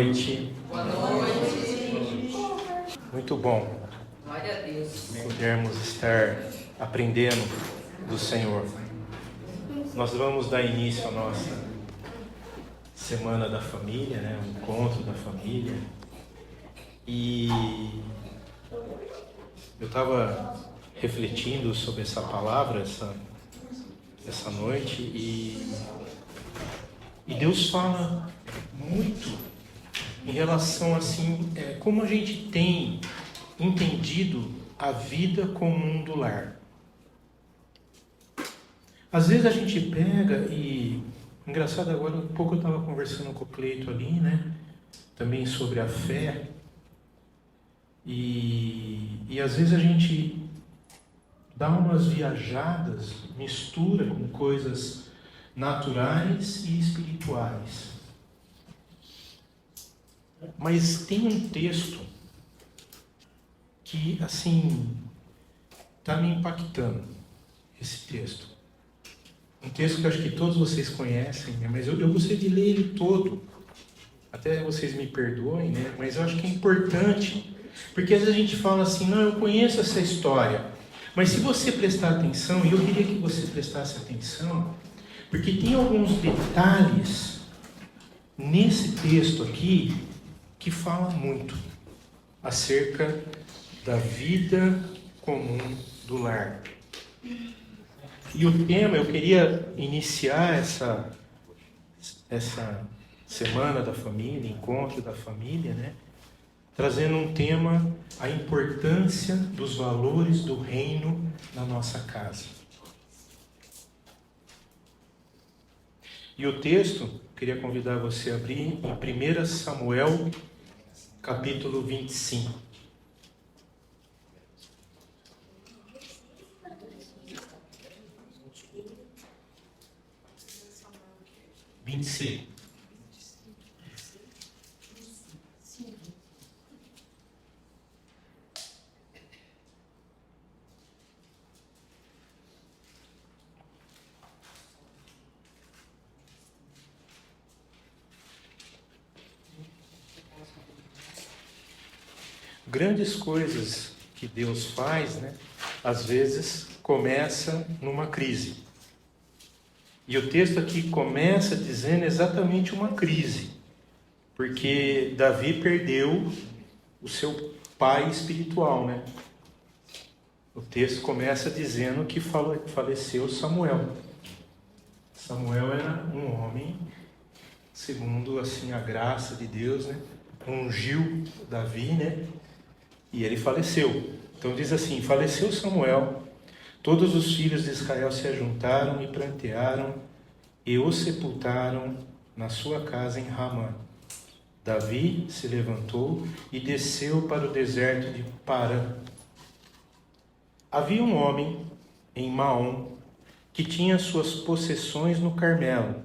noite. Boa noite. Muito bom Glória a Deus. podermos estar aprendendo do Senhor. Nós vamos dar início à nossa Semana da Família, né? O encontro da família. E eu estava refletindo sobre essa palavra essa noite e Deus fala muito em relação assim, como a gente tem entendido a vida comum do lar. Às vezes a gente pega e... Engraçado, agora um pouco eu estava conversando com o Cleito ali, né? Também sobre a fé. E às vezes a gente dá umas viajadas, mistura com coisas naturais e espirituais. Mas tem um texto que, assim, está me impactando, esse texto. Um texto que eu acho que todos vocês conhecem, né? Mas eu gostaria de ler ele todo. Até vocês me perdoem, né? Mas eu acho que é importante, porque às vezes a gente fala assim, não, eu conheço essa história. Mas se você prestar atenção, e eu queria que você prestasse atenção, porque tem alguns detalhes nesse texto aqui que fala muito acerca da vida comum do lar. E o tema, eu queria iniciar essa Semana da Família, Encontro da Família, né? Trazendo um tema, a importância dos valores do reino na nossa casa. E o texto, queria convidar você a abrir em 1 Samuel, capítulo 25. Grandes coisas que Deus faz, né? Às vezes começa numa crise. E o texto aqui começa dizendo exatamente uma crise, porque Davi perdeu o seu pai espiritual, né? O texto começa dizendo que faleceu Samuel. Samuel era um homem, segundo assim a graça de Deus, né? Ungiu Davi, né? E ele faleceu. Então diz assim, faleceu Samuel, todos os filhos de Israel se ajuntaram e prantearam e o sepultaram na sua casa em Ramá. Davi se levantou e desceu para o deserto de Parã. Havia um homem em Maom que tinha suas possessões no Carmelo.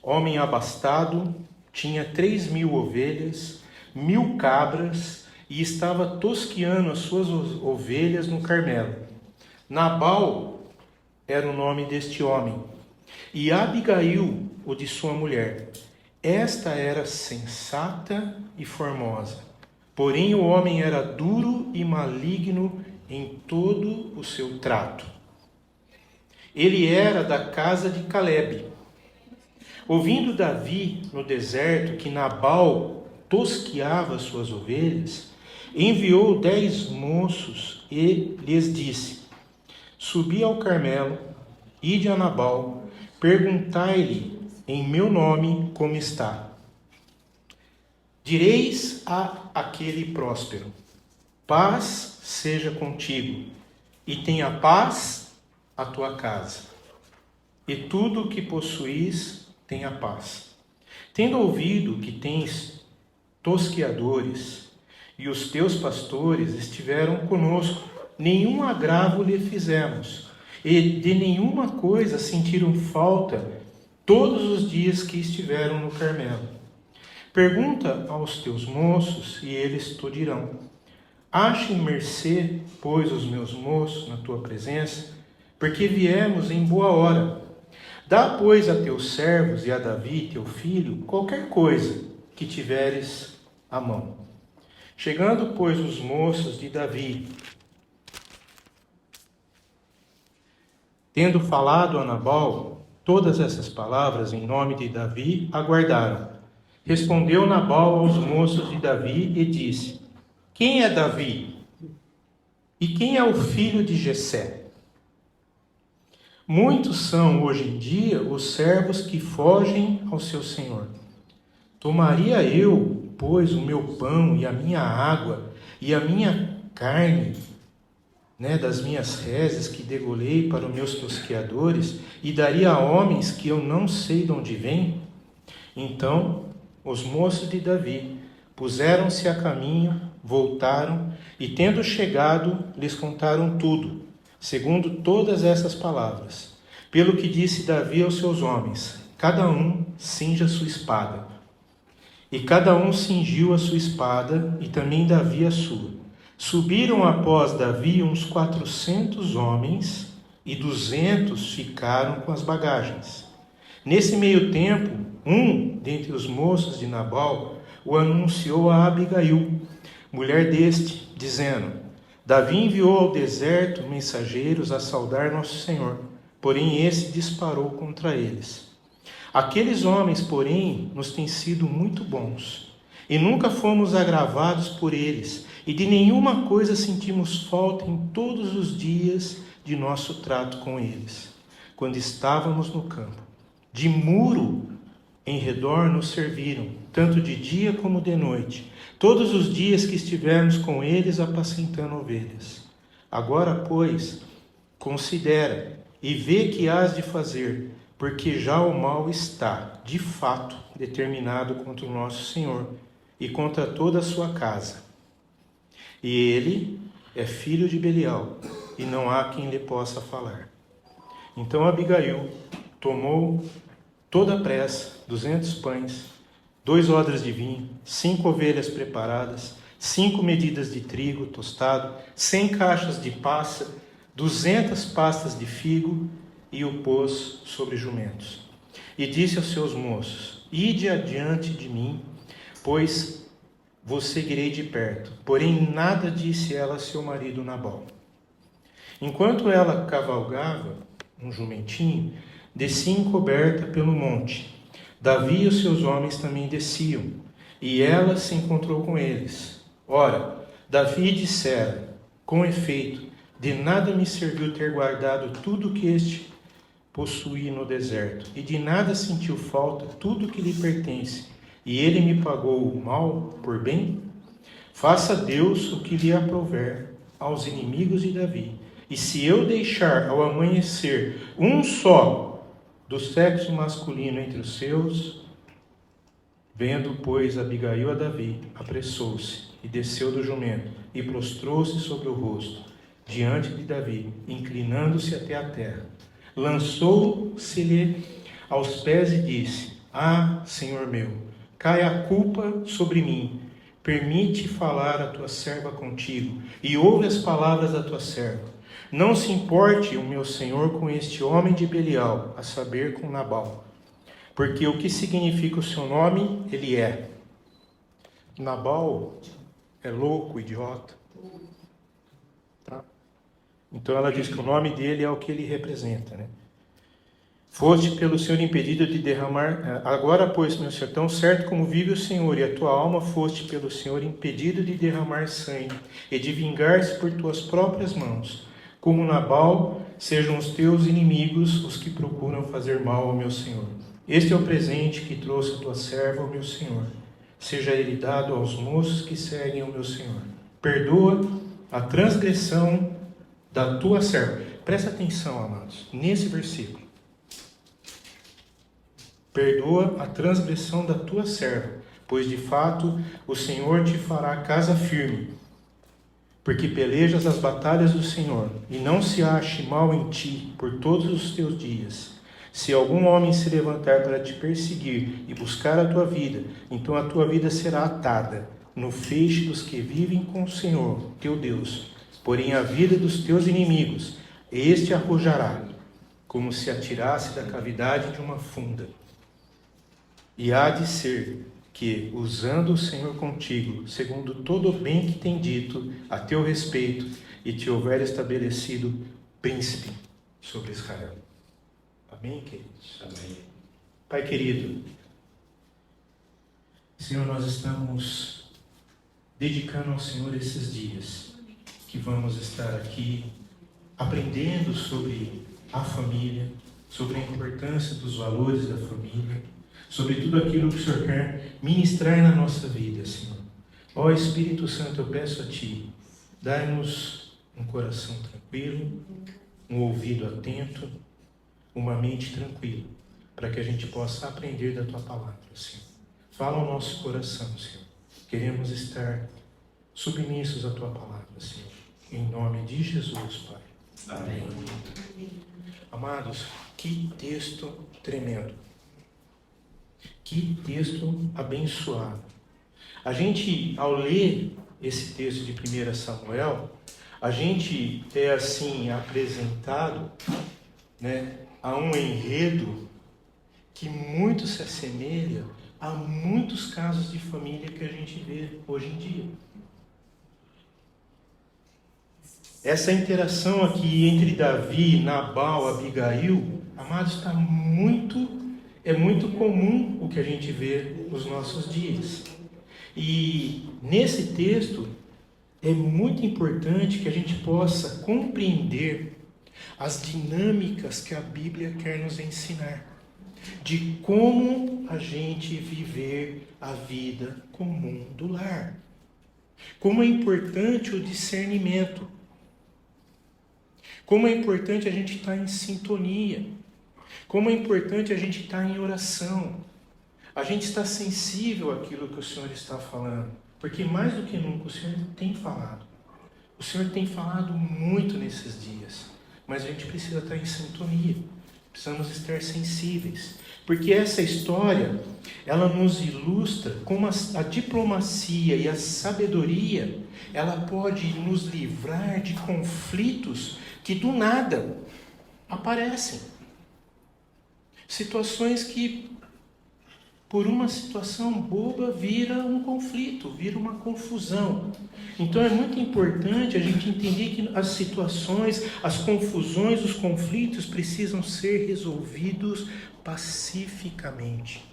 Homem abastado, tinha 3.000 ovelhas, 1.000 cabras e estava tosqueando as suas ovelhas no Carmelo. Nabal era o nome deste homem, e Abigail, o de sua mulher. Esta era sensata e formosa, porém o homem era duro e maligno em todo o seu trato. Ele era da casa de Calebe. Ouvindo Davi no deserto que Nabal tosqueava suas ovelhas, enviou 10 moços e lhes disse: subi ao Carmelo, ide a Nabal, perguntai-lhe em meu nome como está. Direis a aquele próspero: paz seja contigo, e tenha paz a tua casa, e tudo o que possuís tenha paz. Tendo ouvido que tens tosqueadores, e os teus pastores estiveram conosco, nenhum agravo lhe fizemos, e de nenhuma coisa sentiram falta todos os dias que estiveram no Carmelo. Pergunta aos teus moços, e eles te dirão. Achem mercê, pois, os meus moços na tua presença, porque viemos em boa hora. Dá, pois, a teus servos e a Davi, teu filho, qualquer coisa, que tiveres à mão. Chegando, pois, os moços de Davi, tendo falado a Nabal todas essas palavras em nome de Davi, aguardaram. Respondeu Nabal aos moços de Davi e disse: quem é Davi? E quem é o filho de Jessé? Muitos são hoje em dia os servos que fogem ao seu senhor. Tomaria eu, pois, o meu pão e a minha água e a minha carne, das minhas reses que degolei para os meus tosqueadores, e daria a homens que eu não sei de onde vêm? Então os moços de Davi puseram-se a caminho, voltaram, e tendo chegado, lhes contaram tudo, segundo todas essas palavras. Pelo que disse Davi aos seus homens: cada um cinja sua espada. E cada um cingiu a sua espada, e também Davi a sua. Subiram após Davi uns 400 homens, e 200 ficaram com as bagagens. Nesse meio tempo, um dentre os moços de Nabal o anunciou a Abigail, mulher deste, dizendo: Davi enviou ao deserto mensageiros a saudar nosso Senhor, porém esse disparou contra eles. Aqueles homens, porém, nos têm sido muito bons, e nunca fomos agravados por eles, e de nenhuma coisa sentimos falta em todos os dias de nosso trato com eles, quando estávamos no campo. De muro em redor nos serviram, tanto de dia como de noite, todos os dias que estivemos com eles apacentando ovelhas. Agora, pois, considera e vê que hás de fazer, porque já o mal está, de fato, determinado contra o nosso Senhor e contra toda a sua casa. E ele é filho de Belial, e não há quem lhe possa falar. Então Abigail tomou toda a pressa 200 pães, 2 odres de vinho, 5 ovelhas preparadas, 5 medidas de trigo tostado, 100 caixas de passa, 200 pastas de figo, e o pôs sobre jumentos. E disse aos seus moços: ide adiante de mim, pois vos seguirei de perto. Porém nada disse ela a seu marido Nabal. Enquanto ela cavalgava um jumentinho, descia encoberta pelo monte. Davi e os seus homens também desciam, e ela se encontrou com eles. Ora, Davi dissera: com efeito, de nada me serviu ter guardado tudo que este possui no deserto, e de nada sentiu falta tudo que lhe pertence, e ele me pagou o mal por bem? Faça Deus o que lhe aprouver aos inimigos de Davi, e se eu deixar ao amanhecer um só do sexo masculino entre os seus. Vendo, pois, Abigail a Davi, apressou-se e desceu do jumento, e prostrou-se sobre o rosto diante de Davi, inclinando-se até a terra. Lançou-se-lhe aos pés e disse: ah, Senhor meu, cai a culpa sobre mim. Permite falar a tua serva contigo, e ouve as palavras da tua serva. Não se importe o meu senhor com este homem de Belial, a saber, com Nabal. Porque o que significa o seu nome, ele é. Nabal é louco, idiota. Tá? Então ela diz que o nome dele é o que ele representa, né? Foste pelo Senhor impedido de derramar. Agora, pois, meu senhor, tão certo como vive o Senhor, e a tua alma foste pelo Senhor impedido de derramar sangue e de vingar-se por tuas próprias mãos. Como Nabal, sejam os teus inimigos os que procuram fazer mal ao meu senhor. Este é o presente que trouxe a tua serva ao meu senhor. Seja ele dado aos moços que seguem ao meu senhor. Perdoa a transgressão da tua serva. Presta atenção, amados, nesse versículo. Perdoa a transgressão da tua serva, pois de fato o Senhor te fará casa firme, porque pelejas as batalhas do Senhor, e não se ache mal em ti por todos os teus dias. Se algum homem se levantar para te perseguir e buscar a tua vida, então a tua vida será atada no feixe dos que vivem com o Senhor, teu Deus. Porém a vida dos teus inimigos, este arrojará, como se atirasse da cavidade de uma funda. E há de ser que, usando o Senhor contigo, segundo todo o bem que tem dito a teu respeito, e te houver estabelecido príncipe sobre Israel. Amém, queridos? Amém. Pai querido, Senhor, nós estamos dedicando ao Senhor esses dias que vamos estar aqui aprendendo sobre a família, sobre a importância dos valores da família, sobre tudo aquilo que o Senhor quer ministrar na nossa vida, Senhor. Ó Espírito Santo, eu peço a Ti, dai-nos um coração tranquilo, um ouvido atento, uma mente tranquila, para que a gente possa aprender da Tua palavra, Senhor. Fala ao nosso coração, Senhor. Queremos estar submissos à Tua palavra, Senhor. Em nome de Jesus, Pai. Amém. Amados, que texto tremendo. Que texto abençoado. A gente, ao ler esse texto de 1 Samuel, a gente é assim apresentado, né, a um enredo que muito se assemelha a muitos casos de família que a gente vê hoje em dia. Essa interação aqui entre Davi, Nabal, Abigail, amados, é muito comum o que a gente vê nos nossos dias. E nesse texto é muito importante que a gente possa compreender as dinâmicas que a Bíblia quer nos ensinar, de como a gente viver a vida comum do lar. Como é importante o discernimento. Como é importante a gente estar em sintonia. Como é importante a gente estar em oração. A gente está sensível àquilo que o Senhor está falando. Porque mais do que nunca o Senhor tem falado. O Senhor tem falado muito nesses dias. Mas a gente precisa estar em sintonia. Precisamos estar sensíveis. Porque essa história, ela nos ilustra como a diplomacia e a sabedoria, ela pode nos livrar de conflitos que do nada aparecem. Situações que, por uma situação boba, vira um conflito, vira uma confusão. Então é muito importante a gente entender que as situações, as confusões, os conflitos precisam ser resolvidos pacificamente,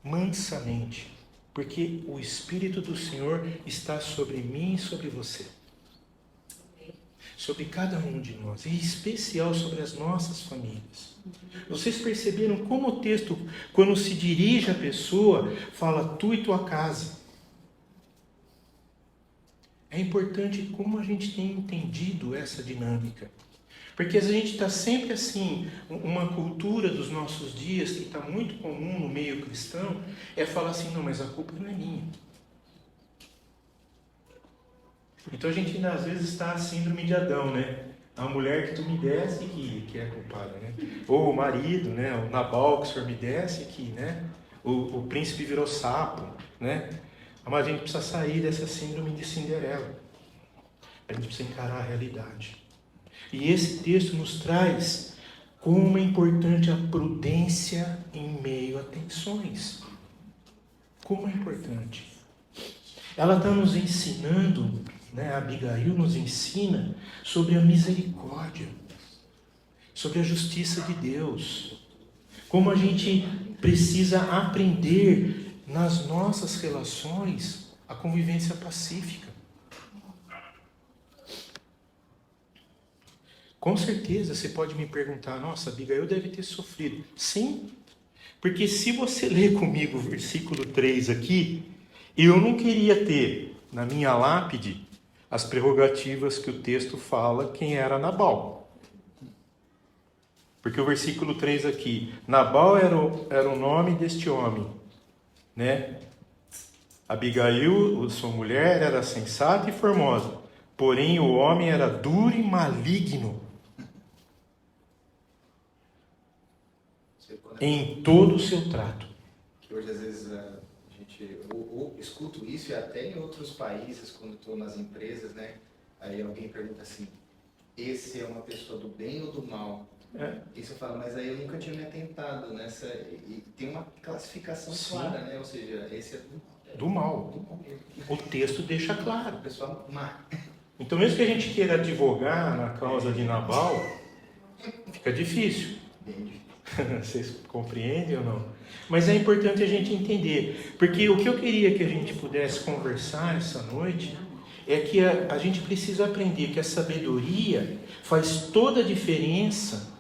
mansamente, porque o Espírito do Senhor está sobre mim e sobre você. Sobre cada um de nós, e em especial sobre as nossas famílias. Vocês perceberam como o texto, quando se dirige à pessoa, fala tu e tua casa. É importante como a gente tem entendido essa dinâmica. Porque a gente está sempre assim, uma cultura dos nossos dias, que está muito comum no meio cristão, é falar assim, não, mas a culpa não é minha. Então a gente ainda às vezes está a síndrome de Adão, né? A mulher que tu me desse que é culpada, né? Ou o marido, né? O Nabal que o Senhor me desse aqui, né? O príncipe virou sapo, né? Mas a gente precisa sair dessa síndrome de Cinderela. A gente precisa encarar a realidade. E esse texto nos traz como é importante a prudência em meio a tensões. Como é importante. Ela está nos ensinando, né, Abigail nos ensina sobre a misericórdia, sobre a justiça de Deus, como a gente precisa aprender nas nossas relações a convivência pacífica. Com certeza você pode me perguntar, nossa, Abigail deve ter sofrido. Sim, porque se você ler comigo o versículo 3 aqui, eu não queria ter na minha lápide as prerrogativas que o texto fala quem era Nabal. Porque o versículo 3 aqui, Nabal era o nome deste homem, né? Abigail, sua mulher, era sensata e formosa, porém o homem era duro e maligno em todo o seu trato. Que hoje às vezes a gente ou escuto isso, e até em outros países, quando estou nas empresas, né? Aí alguém pergunta assim, esse é uma pessoa do bem ou do mal? E você fala, mas aí eu nunca tinha me atentado nessa. E tem uma classificação Sim. clara, né? Ou seja, esse é Do mal. do mal mesmo. O texto deixa claro. O pessoal má. Então, mesmo que a gente queira advogar na causa de Nabal, fica difícil. Bem difícil. Vocês compreendem ou não? Mas é importante a gente entender, porque o que eu queria que a gente pudesse conversar essa noite é que a gente precisa aprender que a sabedoria faz toda a diferença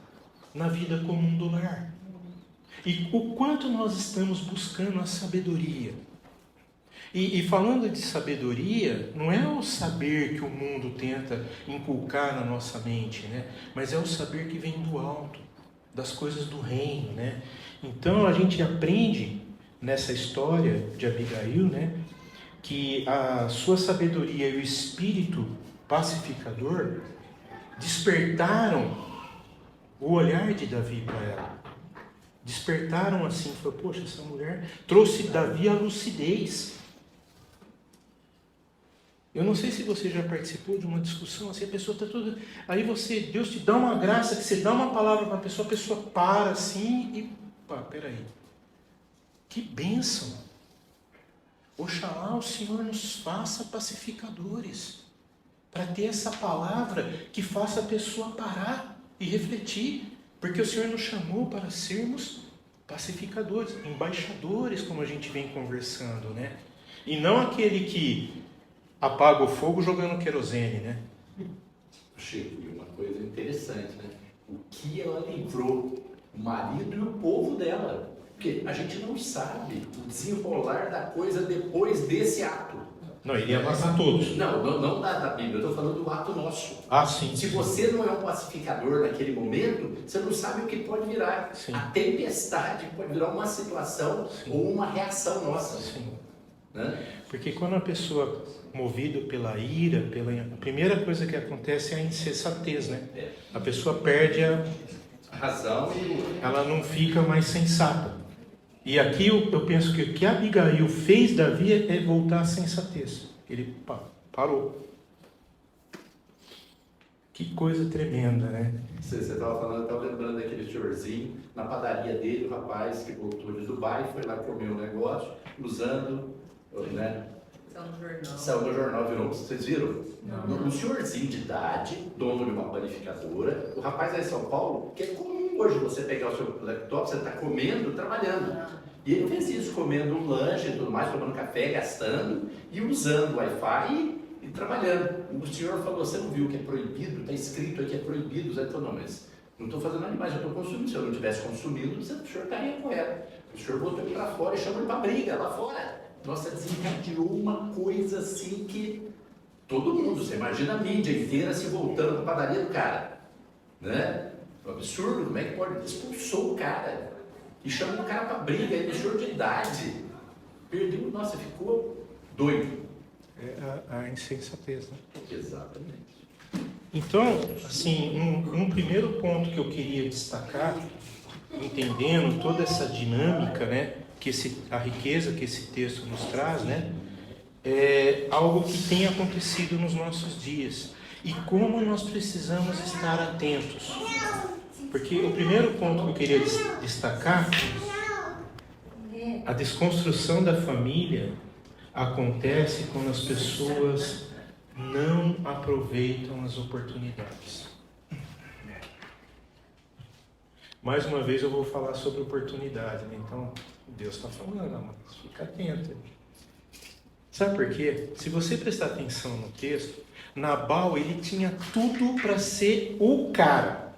na vida comum do lar. E o quanto nós estamos buscando a sabedoria. E falando de sabedoria, não é o saber que o mundo tenta inculcar na nossa mente, né? Mas é o saber que vem do alto, das coisas do reino, né? Então a gente aprende nessa história de Abigail, né, que a sua sabedoria e o espírito pacificador despertaram o olhar de Davi para ela. Despertaram assim, falou, poxa, essa mulher trouxe Davi à lucidez. Eu não sei se você já participou de uma discussão assim, a pessoa está toda... Aí Deus te dá uma graça, que você dá uma palavra para a pessoa para assim e... Pá, peraí. Que bênção! Oxalá o Senhor nos faça pacificadores, para ter essa palavra que faça a pessoa parar e refletir, porque o Senhor nos chamou para sermos pacificadores, embaixadores, como a gente vem conversando, né? E não aquele que apaga o fogo jogando querosene, né? Chico, e uma coisa interessante, né? O que ela livrou o marido e o povo dela. Porque a gente não sabe o desenrolar da coisa depois desse ato. Não, ele ia matar todos. Não da Bíblia, eu estou falando do ato nosso. Ah, sim. Se você não é um pacificador naquele momento, você não sabe o que pode virar. Sim. A tempestade pode virar uma situação ou uma reação nossa. Sim. Né? Porque quando a pessoa, movida pela ira, a primeira coisa que acontece é a insensatez, né? A pessoa perde a razão e ela não fica mais sensata. E aqui eu penso que o que Abigail fez Davi é voltar à sensatez. Ele parou. Que coisa tremenda, né? Você estava falando, eu estava lembrando daquele senhorzinho, na padaria dele, o rapaz que voltou de Dubai, foi lá comer um negócio, usando, né? Saiu no jornal, virou, vocês viram? Um senhorzinho de idade, dono de uma panificadora, o rapaz aí em São Paulo, que é comum hoje você pegar o seu laptop, você está comendo, trabalhando. E ele fez isso, comendo um lanche e tudo mais, tomando café, gastando, e usando o Wi-Fi e trabalhando. O senhor falou, você não viu que é proibido? Está escrito aqui, é proibido. Ele falou, não, mas não estou fazendo nada demais, eu estou consumindo. Se eu não tivesse consumido, o senhor estaria correto. O senhor botou ele para fora e chamou ele para briga, lá fora. Nossa, desencadeou uma coisa assim que todo mundo, você imagina a mídia inteira se voltando para a padaria do cara, né? É um absurdo, como é que pode? Expulsou o cara e chamou o cara para briga, ele deixou de idade, perdeu, nossa, ficou doido. É a insensatez, né? Exatamente. Então, assim, um primeiro ponto que eu queria destacar, entendendo toda essa dinâmica, né? A riqueza que esse texto nos traz, né, é algo que tem acontecido nos nossos dias e como nós precisamos estar atentos. Porque o primeiro ponto que eu queria destacar, a desconstrução da família acontece quando as pessoas não aproveitam as oportunidades. Mais uma vez eu vou falar sobre oportunidade, né? Então Deus está falando, mas fica atento. Sabe por quê? Se você prestar atenção no texto, Nabal, ele tinha tudo para ser o cara.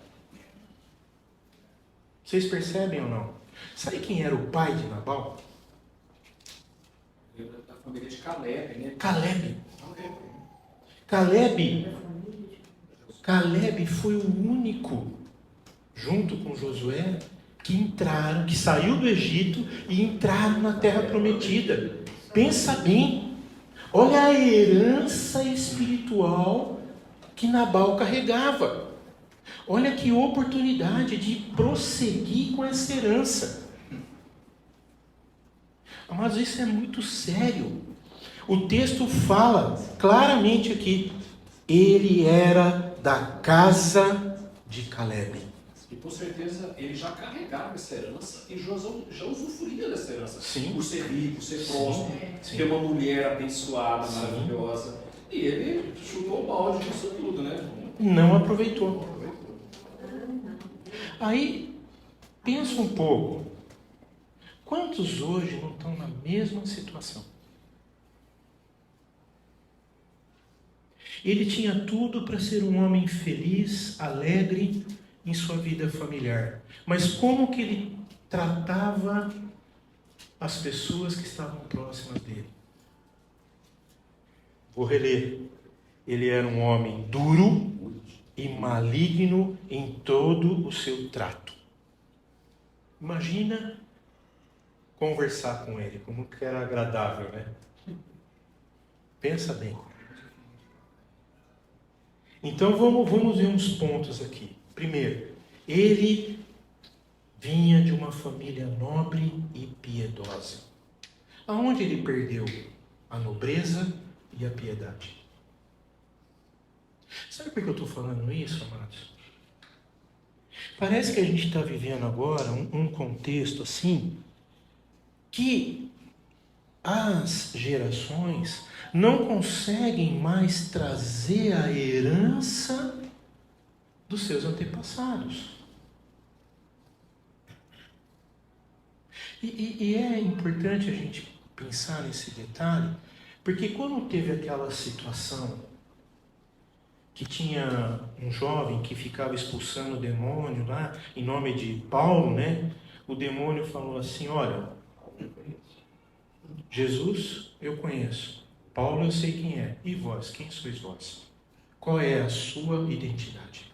Vocês percebem ou não? Sabe quem era o pai de Nabal? Da família de Caleb, né? Caleb foi o único, junto com Josué, que saiu do Egito e entraram na terra prometida. Pensa bem, olha a herança espiritual que Nabal carregava. Olha que oportunidade de prosseguir com essa herança. Mas isso é muito sério. O texto fala claramente aqui, Ele era da casa de Caleb. E com certeza ele já carregava essa herança e já usufruía dessa herança. Sim. Por ser rico, por ser próspero, Sim. ter uma mulher abençoada, Sim. maravilhosa. E ele chutou o balde disso tudo, né? Não aproveitou. Aí, pensa um pouco. Quantos hoje não estão na mesma situação? Ele tinha tudo para ser um homem feliz, alegre em sua vida familiar. Mas como que ele tratava as pessoas que estavam próximas dele? Vou reler. Ele era um homem duro e maligno em todo o seu trato. Imagina conversar com ele, como que era agradável, né? Pensa bem. Então vamos ver uns pontos aqui. Primeiro, ele vinha de uma família nobre e piedosa. Aonde ele perdeu a nobreza e a piedade? Sabe por que eu estou falando isso, amados? Parece que a gente está vivendo agora um contexto assim, que as gerações não conseguem mais trazer a herança dos seus antepassados. E é importante a gente pensar nesse detalhe, porque quando teve aquela situação que tinha um jovem que ficava expulsando o demônio lá, em nome de Paulo, né? O demônio falou assim: olha, Jesus eu conheço, Paulo eu sei quem é, e vós, quem sois vós? Qual é a sua identidade?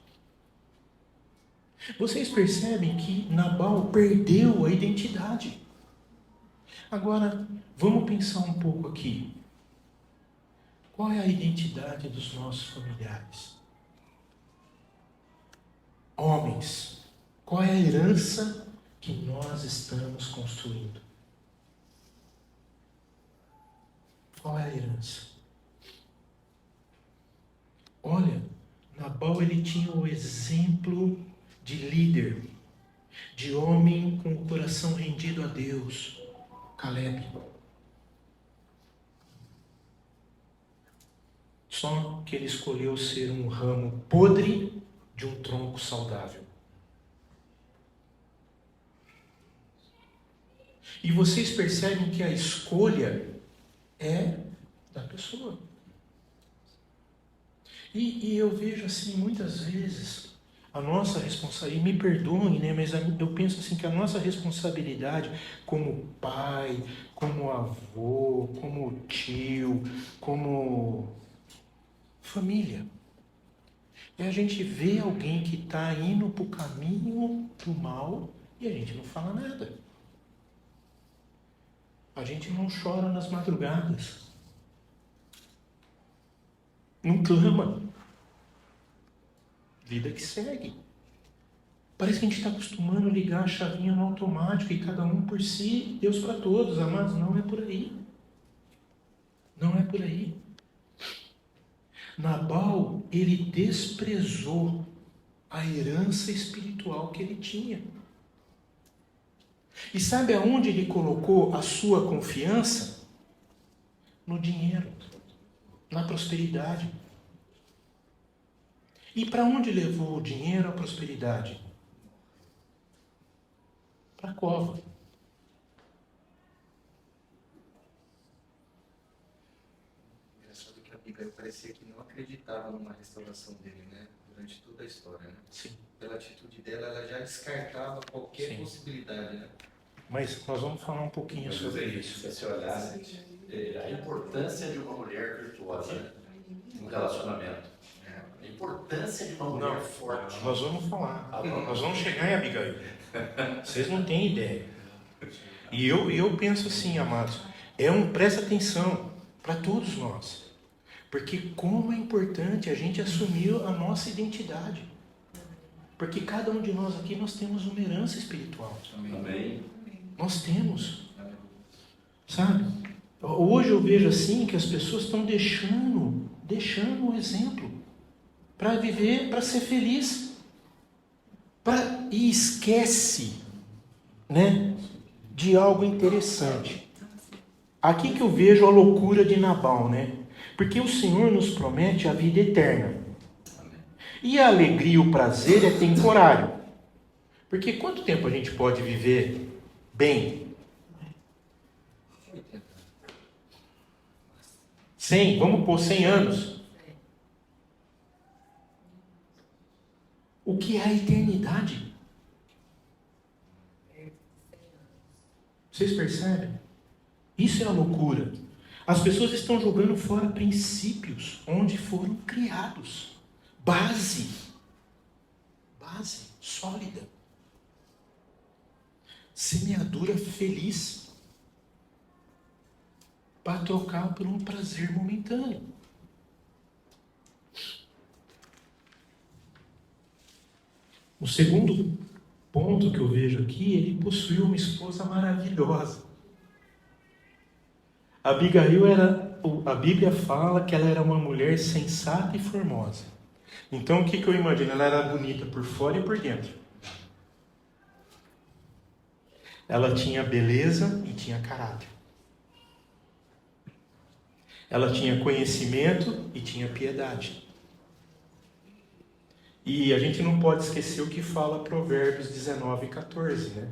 Vocês percebem que Nabal perdeu a identidade. Agora, vamos pensar um pouco aqui. Qual é a identidade dos nossos familiares? Homens, qual é a herança que nós estamos construindo? Qual é a herança? Olha, Nabal ele tinha o exemplo de líder, de homem com o coração rendido a Deus, Caleb. Só que ele escolheu ser um ramo podre de um tronco saudável. E vocês percebem que a escolha é da pessoa. E eu vejo assim, muitas vezes, a nossa responsabilidade, me perdoem, né, mas eu penso assim que a nossa responsabilidade como pai, como avô, como tio, como família, é a gente ver alguém que está indo para o caminho do mal e a gente não fala nada. A gente não chora nas madrugadas. Não clama. Vida que segue. Parece que a gente está acostumando a ligar a chavinha no automático e cada um por si, Deus para todos, amados. Não é por aí. Não é por aí. Nabal, ele desprezou a herança espiritual que ele tinha. E sabe aonde ele colocou a sua confiança? No dinheiro, na prosperidade. E para onde levou o dinheiro, a prosperidade? Para a cova. Engraçado que a Bíblia parecia que não acreditava numa restauração dele, né? Durante toda a história, né? Sim. Pela atitude dela, ela já descartava qualquer Sim. possibilidade, né? Mas nós vamos falar um pouquinho sobre isso. Se você olhar a importância de uma mulher virtuosa, né? No relacionamento. A importância de uma mulher forte. Nós vamos falar. Nós vamos chegar em Abigail. Vocês não têm ideia. E eu penso assim, amados, presta atenção para todos nós. Porque como é importante a gente assumir a nossa identidade. Porque cada um de nós aqui, nós temos uma herança espiritual. Amém. Nós temos. Sabe? Hoje eu vejo assim que as pessoas estão deixando o exemplo. para viver, para ser feliz. E esquece, né, de algo interessante. Aqui que eu vejo a loucura de Nabal, né? Porque o Senhor nos promete a vida eterna. E a alegria e o prazer é temporário. Porque quanto tempo a gente pode viver bem? 100, vamos pôr 100 anos. O que é a eternidade? Vocês percebem? Isso é a loucura. As pessoas estão jogando fora princípios onde foram criados. Base sólida. Semeadura feliz. Para trocar por um prazer momentâneo. O segundo ponto que eu vejo aqui, ele possuiu uma esposa maravilhosa. Abigail a Bíblia fala que ela era uma mulher sensata e formosa. Então o que eu imagino? Ela era bonita por fora e por dentro. Ela tinha beleza e tinha caráter. Ela tinha conhecimento e tinha piedade. E a gente não pode esquecer o que fala Provérbios 19:14, né?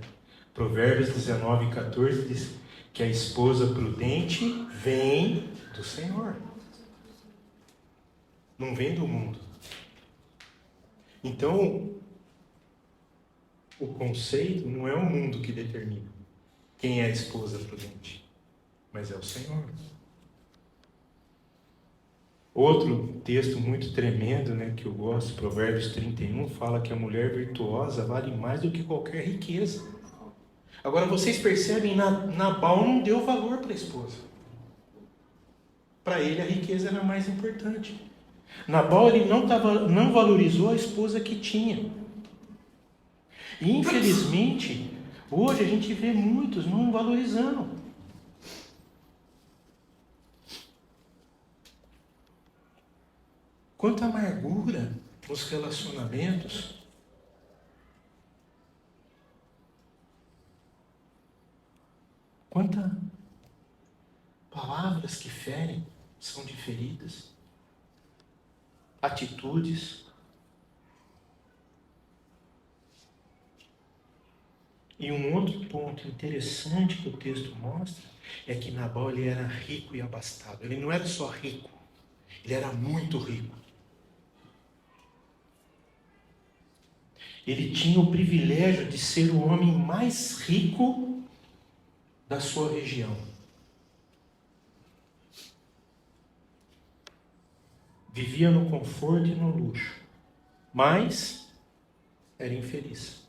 Provérbios 19:14 diz que a esposa prudente vem do Senhor. Não vem do mundo. Então, o conceito não é o mundo que determina quem é a esposa prudente, mas é o Senhor. Outro texto muito tremendo, né, que eu gosto, Provérbios 31, fala que a mulher virtuosa vale mais do que qualquer riqueza. Agora vocês percebem, Nabal não deu valor para a esposa. Para ele a riqueza era mais importante. Nabal ele não valorizou a esposa que tinha. E infelizmente, hoje a gente vê muitos não valorizando. Quanta amargura nos relacionamentos. Quantas palavras que ferem são diferidas. Atitudes. E um outro ponto interessante que o texto mostra é que Nabal ele era rico e abastado. Ele não era só rico, ele era muito rico. Ele tinha o privilégio de ser o homem mais rico da sua região. Vivia no conforto e no luxo, mas era infeliz.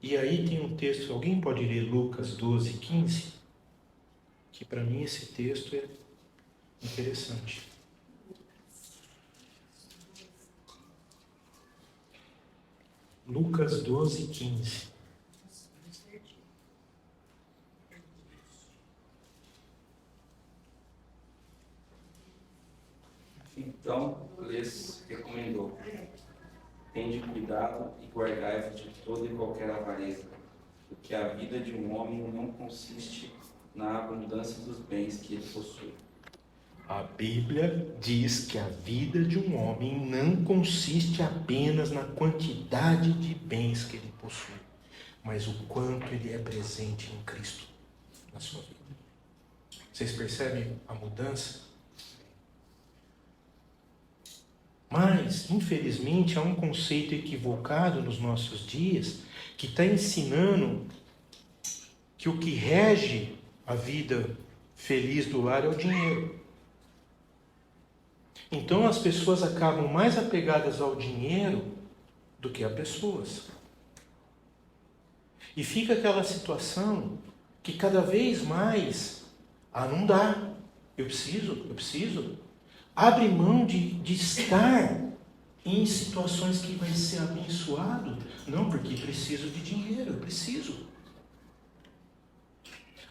E aí tem um texto, alguém pode ler Lucas 12:15? Que para mim esse texto é interessante. Lucas 12:15. Então lhes recomendou: tende cuidado e guardai-vos de toda e qualquer avareza, porque a vida de um homem não consiste na abundância dos bens que ele possui. A Bíblia diz que a vida de um homem não consiste apenas na quantidade de bens que ele possui, mas o quanto ele é presente em Cristo na sua vida. Vocês percebem a mudança? Mas, infelizmente, há um conceito equivocado nos nossos dias que está ensinando que o que rege a vida feliz do lar é o dinheiro. Então as pessoas acabam mais apegadas ao dinheiro do que a pessoas. E fica aquela situação que cada vez mais, não dá, eu preciso. Abre mão de estar em situações que vai ser abençoado. Não, porque preciso de dinheiro, eu preciso.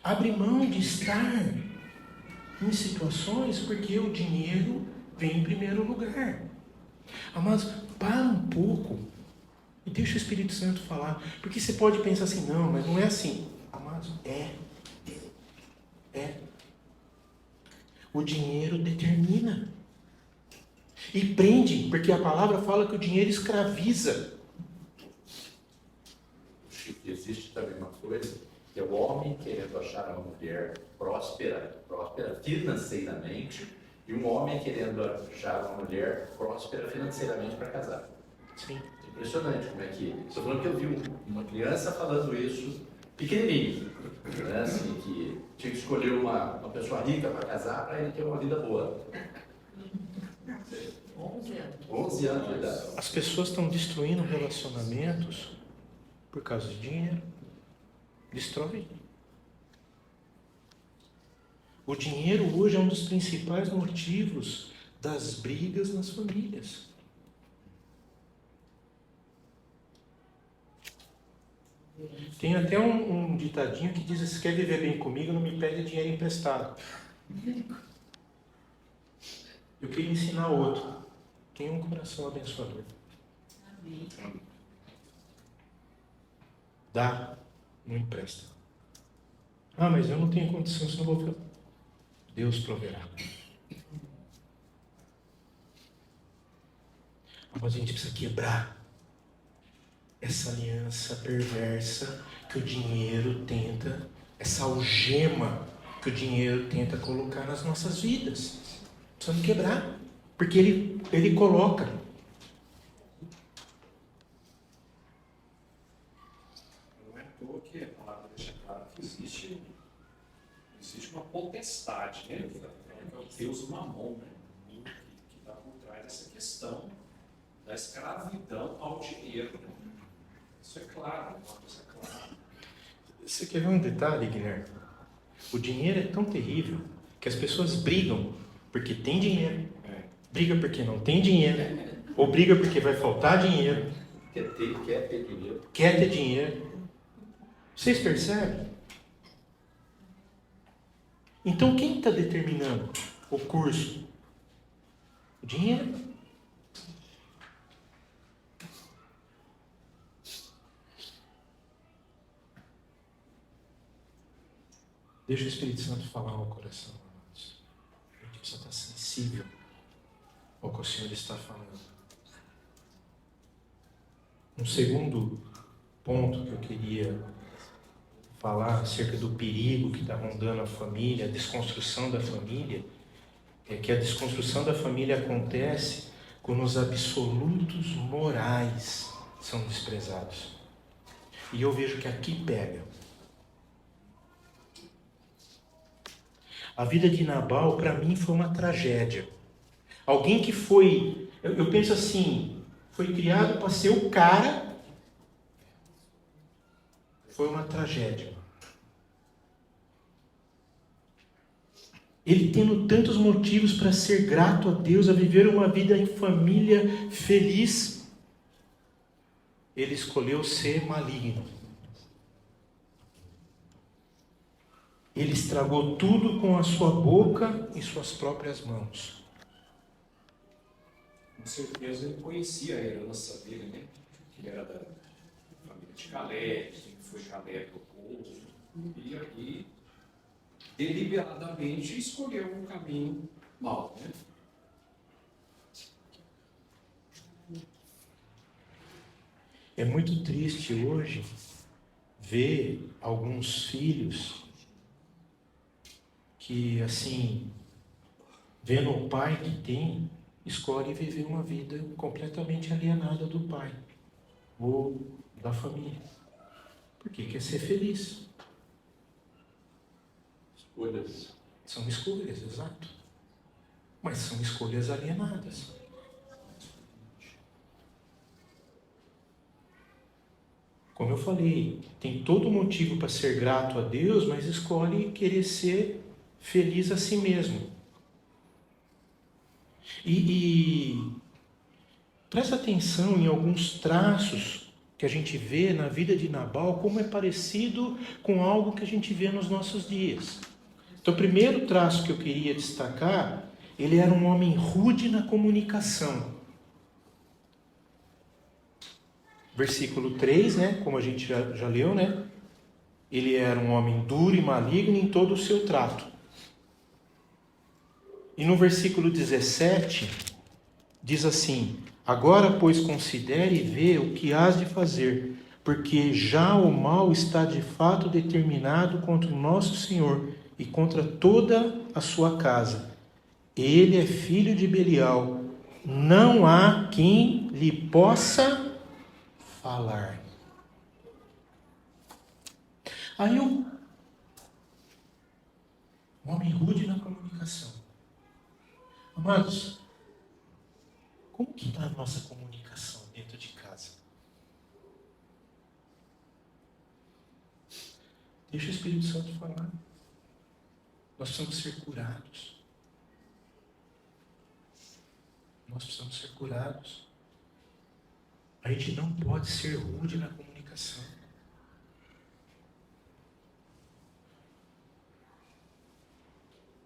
Abre mão de estar em situações porque o dinheiro vem em primeiro lugar. Amados, para um pouco e deixa o Espírito Santo falar. Porque você pode pensar assim, não, mas não é assim. Amados, é. O dinheiro determina. E prende, porque a palavra fala que o dinheiro escraviza. Existe também uma coisa, que é o homem querendo achar uma mulher próspera financeiramente, e um homem querendo achar uma mulher próspera financeiramente para casar. Sim. Impressionante como é que... Estou falando que eu vi uma criança falando isso, pequenininho, né? Assim, que tinha que escolher uma pessoa rica para casar para ele ter uma vida boa. 11 anos de idade. As pessoas estão destruindo relacionamentos por causa de dinheiro. Destrói. O dinheiro hoje é um dos principais motivos das brigas nas famílias. Tem até um ditadinho que diz: se quer viver bem comigo, não me pede dinheiro emprestado. Eu queria ensinar outro. Tenha um coração abençoador. Amém. Dá, não empresta. Ah, mas eu não tenho condição, senão eu vou ficar. Deus proverá. Mas a gente precisa quebrar essa aliança perversa que o dinheiro tenta, essa algema que o dinheiro tenta colocar nas nossas vidas. Precisamos quebrar, porque ele coloca. Não é à toa que a palavra deixa claro que existe uma potestade, né? Que é o Deus Mamon, né? Que está por trás dessa questão da escravidão ao dinheiro. Isso é claro, isso é claro. Você quer ver um detalhe, Guilherme? O dinheiro é tão terrível que as pessoas brigam porque tem dinheiro, briga porque não tem dinheiro, ou briga porque vai faltar dinheiro, Quer ter dinheiro. quer ter dinheiro. Vocês percebem? Então quem está determinando o curso? O dinheiro. Deixa o Espírito Santo falar ao coração, amados. A gente precisa estar sensível ao que o Senhor está falando. Um segundo ponto que eu queria falar acerca do perigo que está rondando a família, a desconstrução da família, é que a desconstrução da família acontece quando os absolutos morais são desprezados. E eu vejo que aqui pega. A vida de Nabal, para mim, foi uma tragédia. Alguém que foi, eu penso assim, foi criado para ser o cara, foi uma tragédia. Ele tendo tantos motivos para ser grato a Deus, a viver uma vida em família feliz, ele escolheu ser maligno. Ele estragou tudo com a sua boca e suas próprias mãos. Com certeza ele conhecia a herança dele, né? Que era da família de Caleb, que foi Caleb do povo. E aqui, deliberadamente, escolheu um caminho mau, né? É muito triste hoje ver alguns filhos que, assim, vendo o pai que tem, escolhe viver uma vida completamente alienada do pai ou da família. Porque quer ser feliz. Escolhas. São escolhas, exato. Mas são escolhas alienadas. Como eu falei, tem todo motivo para ser grato a Deus, mas escolhe querer ser feliz a si mesmo. E presta atenção em alguns traços que a gente vê na vida de Nabal, como é parecido com algo que a gente vê nos nossos dias. Então, o primeiro traço que eu queria destacar, ele era um homem rude na comunicação. Versículo 3, né? Como a gente já leu, né? Ele era um homem duro e maligno em todo o seu trato. E no versículo 17, diz assim: agora, pois, considere e vê o que hás de fazer, porque já o mal está de fato determinado contra o nosso Senhor e contra toda a sua casa. Ele é filho de Belial, não há quem lhe possa falar. Aí um homem rude na comunicação. Amados, como que está a nossa comunicação dentro de casa? Deixa o Espírito Santo falar. Nós precisamos ser curados. Nós precisamos ser curados. A gente não pode ser rude na comunicação.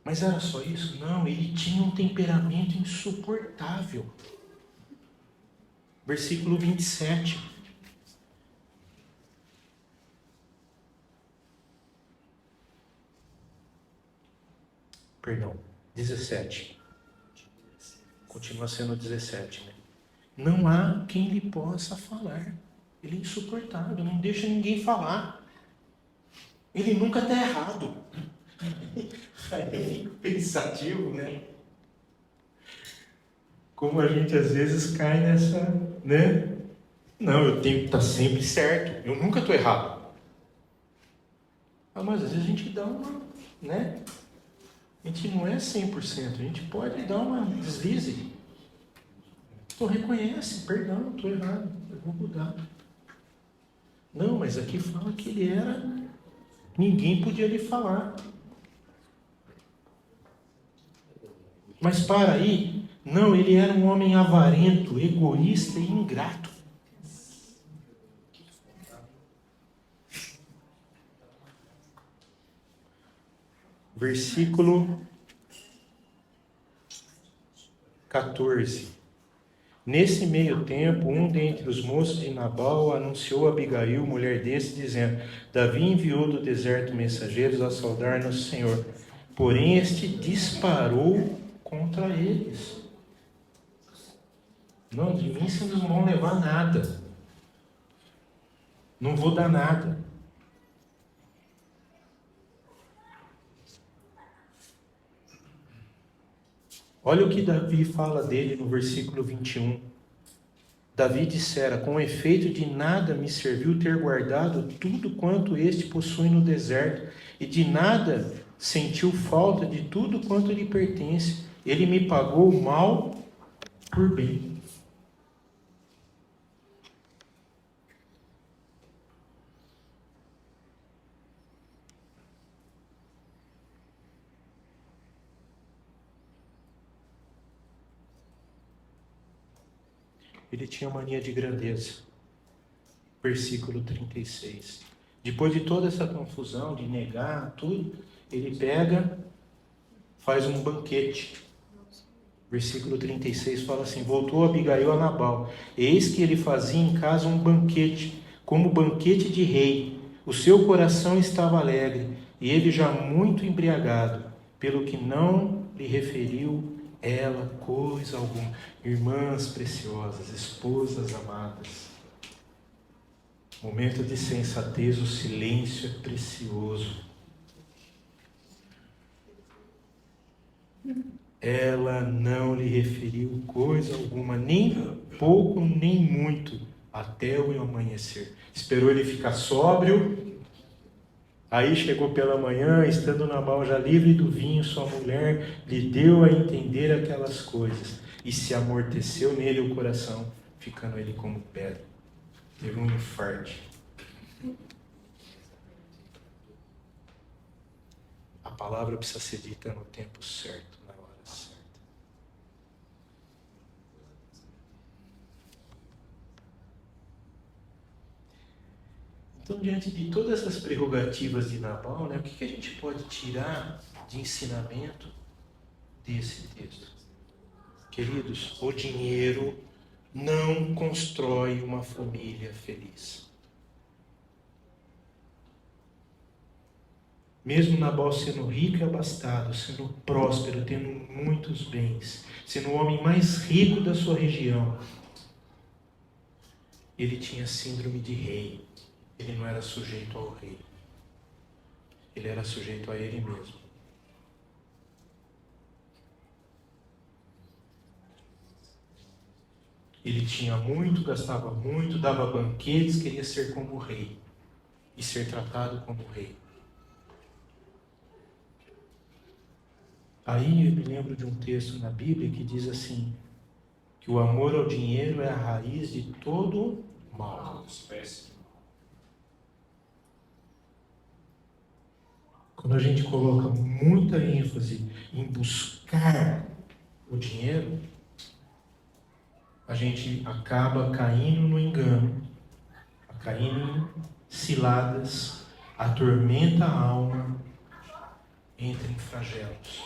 Mas era só isso? Não, ele tinha um temperamento insuportável. Versículo 27. Perdão, 17. Continua sendo 17, né? Não há quem lhe possa falar. Ele é insuportável, não deixa ninguém falar. Ele nunca está errado. Aí eu fico pensativo, né? Como a gente às vezes cai nessa, né? Não, eu tenho que estar sempre certo. Eu nunca estou errado. Mas às vezes a gente dá uma, né? A gente não é 100%. A gente pode dar uma deslize. Então reconhece, perdão, estou errado. Eu vou mudar. Não, mas aqui fala que ele era... Ninguém podia lhe falar. Mas para aí, não, ele era um homem avarento, egoísta e ingrato. Versículo 14. Nesse meio tempo, um dentre os moços de Nabal anunciou a Abigail, mulher desse, dizendo: Davi enviou do deserto mensageiros a saudar nosso Senhor. Porém, este disparou contra eles. Não, de mim vocês não vão levar nada. Não vou dar nada. Olha o que Davi fala dele no versículo 21. Davi dissera: com efeito de nada me serviu ter guardado tudo quanto este possui no deserto, e de nada sentiu falta de tudo quanto lhe pertence. Ele me pagou mal por bem. Ele tinha mania de grandeza. Versículo 36. Depois de toda essa confusão, de negar tudo, ele pega, faz um banquete. Versículo 36 fala assim: voltou Abigail a Nabal. Eis que ele fazia em casa um banquete, como banquete de rei. O seu coração estava alegre, e ele já muito embriagado, pelo que não lhe referiu ela coisa alguma. Irmãs preciosas, esposas amadas, momento de sensatez, o silêncio é precioso. Ela não lhe referiu coisa alguma, nem pouco, nem muito, até o amanhecer. Esperou ele ficar sóbrio. Aí chegou pela manhã, estando Nabal já livre do vinho, sua mulher lhe deu a entender aquelas coisas, e se amorteceu nele o coração, ficando ele como pedra. Teve um infarto. A palavra precisa ser dita no tempo certo, na hora certa. Então, diante de todas essas prerrogativas de Nabal, né, o que a gente pode tirar de ensinamento desse texto. Queridos, o dinheiro não constrói uma família feliz. Mesmo Nabal sendo rico e abastado, sendo próspero, tendo muitos bens, sendo o homem mais rico da sua região, ele tinha síndrome de rei. Ele não era sujeito ao rei. Ele era sujeito a ele mesmo. Ele tinha muito, gastava muito, dava banquetes, queria ser como rei e ser tratado como rei. Aí eu me lembro de um texto na Bíblia que diz assim, que o amor ao dinheiro é a raiz de todo mal. Quando a gente coloca muita ênfase em buscar o dinheiro, a gente acaba caindo no engano, caindo em ciladas, atormenta a alma, entra em flagelos.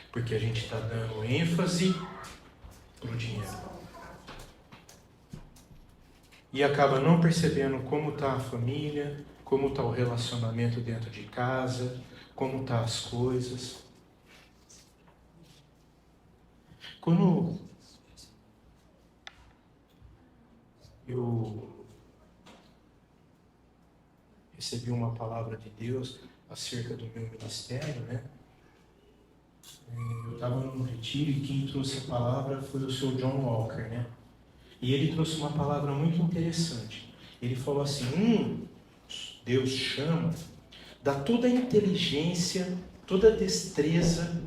Porque a gente está dando ênfase para o dinheiro. E acaba não percebendo como está a família, como está o relacionamento dentro de casa, como estão as coisas. Quando eu recebi uma palavra de Deus acerca do meu ministério, né? Eu estava num retiro e quem trouxe a palavra foi o Sr. John Walker, né? E ele trouxe uma palavra muito interessante. Ele falou assim, Deus chama, dá toda a inteligência, toda a destreza,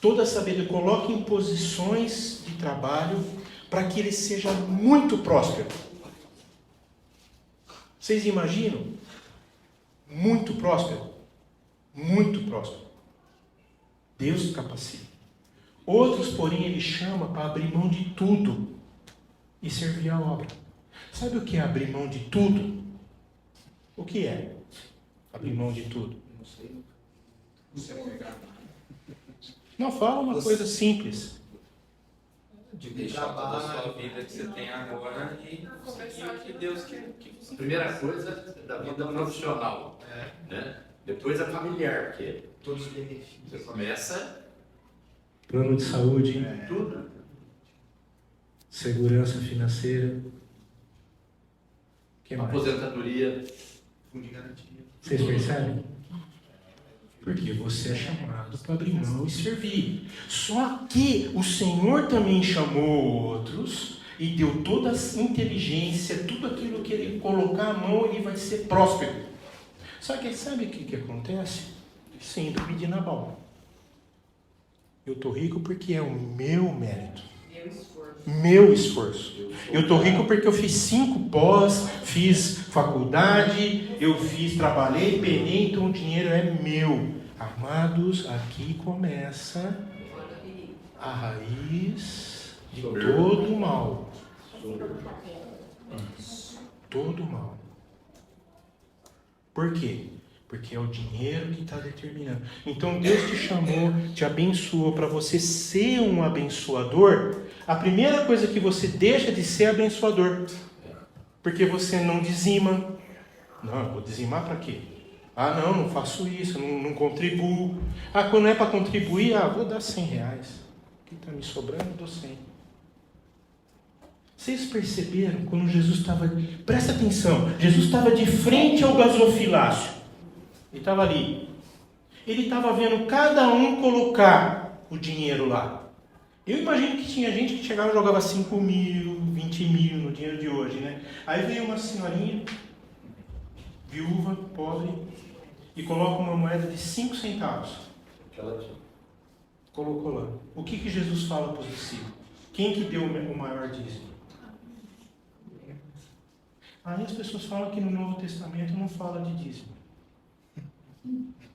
toda a sabedoria, coloca em posições de trabalho para que ele seja muito próspero. Vocês imaginam? Muito próspero. Muito próspero. Deus capacita. Outros, porém, ele chama para abrir mão de tudo e servir a obra. Sabe o que é abrir mão de tudo? O que é abrir mão de tudo? Não sei. Você pegar. Não, fala uma coisa simples. De deixar toda a sua vida que você tem agora e seguir o que Deus quer que você. A primeira coisa da vida profissional, né? Depois a familiar, porque Todos os benefícios. você começa Plano de saúde, tudo. segurança financeira. O que mais? Aposentadoria. Fundo de garantia. Vocês percebem? Porque você é chamado para abrir mão e servir. Só que o Senhor também chamou outros e deu toda a inteligência, tudo aquilo que ele colocar a mão, ele vai ser próspero. Só que sabe o que acontece? Síndrome de Nabal. Eu estou rico porque é o meu mérito. Meu esforço. Eu estou rico porque eu fiz 5 pós, fiz faculdade, trabalhei, penei, então o dinheiro é meu. Amados, aqui começa a raiz de todo o mal. Todo o mal. Por quê? Porque é o dinheiro que está determinando. Então Deus te chamou, te abençoou para você ser um abençoador. A primeira coisa que você deixa de ser abençoador. Porque você não dizima. Não, vou dizimar para quê? Ah, não faço isso, não contribuo. Ah, quando é para contribuir, vou dar R$100. O que está me sobrando, eu dou 100. Vocês perceberam quando Jesus estava... Presta atenção, Jesus estava de frente ao gasofilácio. Ele estava ali. Ele estava vendo cada um colocar o dinheiro lá. Eu imagino que tinha gente que chegava e jogava 5 mil, 20 mil no dinheiro de hoje, né? Aí veio uma senhorinha, viúva, pobre, e coloca uma moeda de 5 centavos. Colocou lá. O que Jesus fala para os discípulos? Quem que deu o maior dízimo? Aí as pessoas falam que no Novo Testamento não fala de dízimo.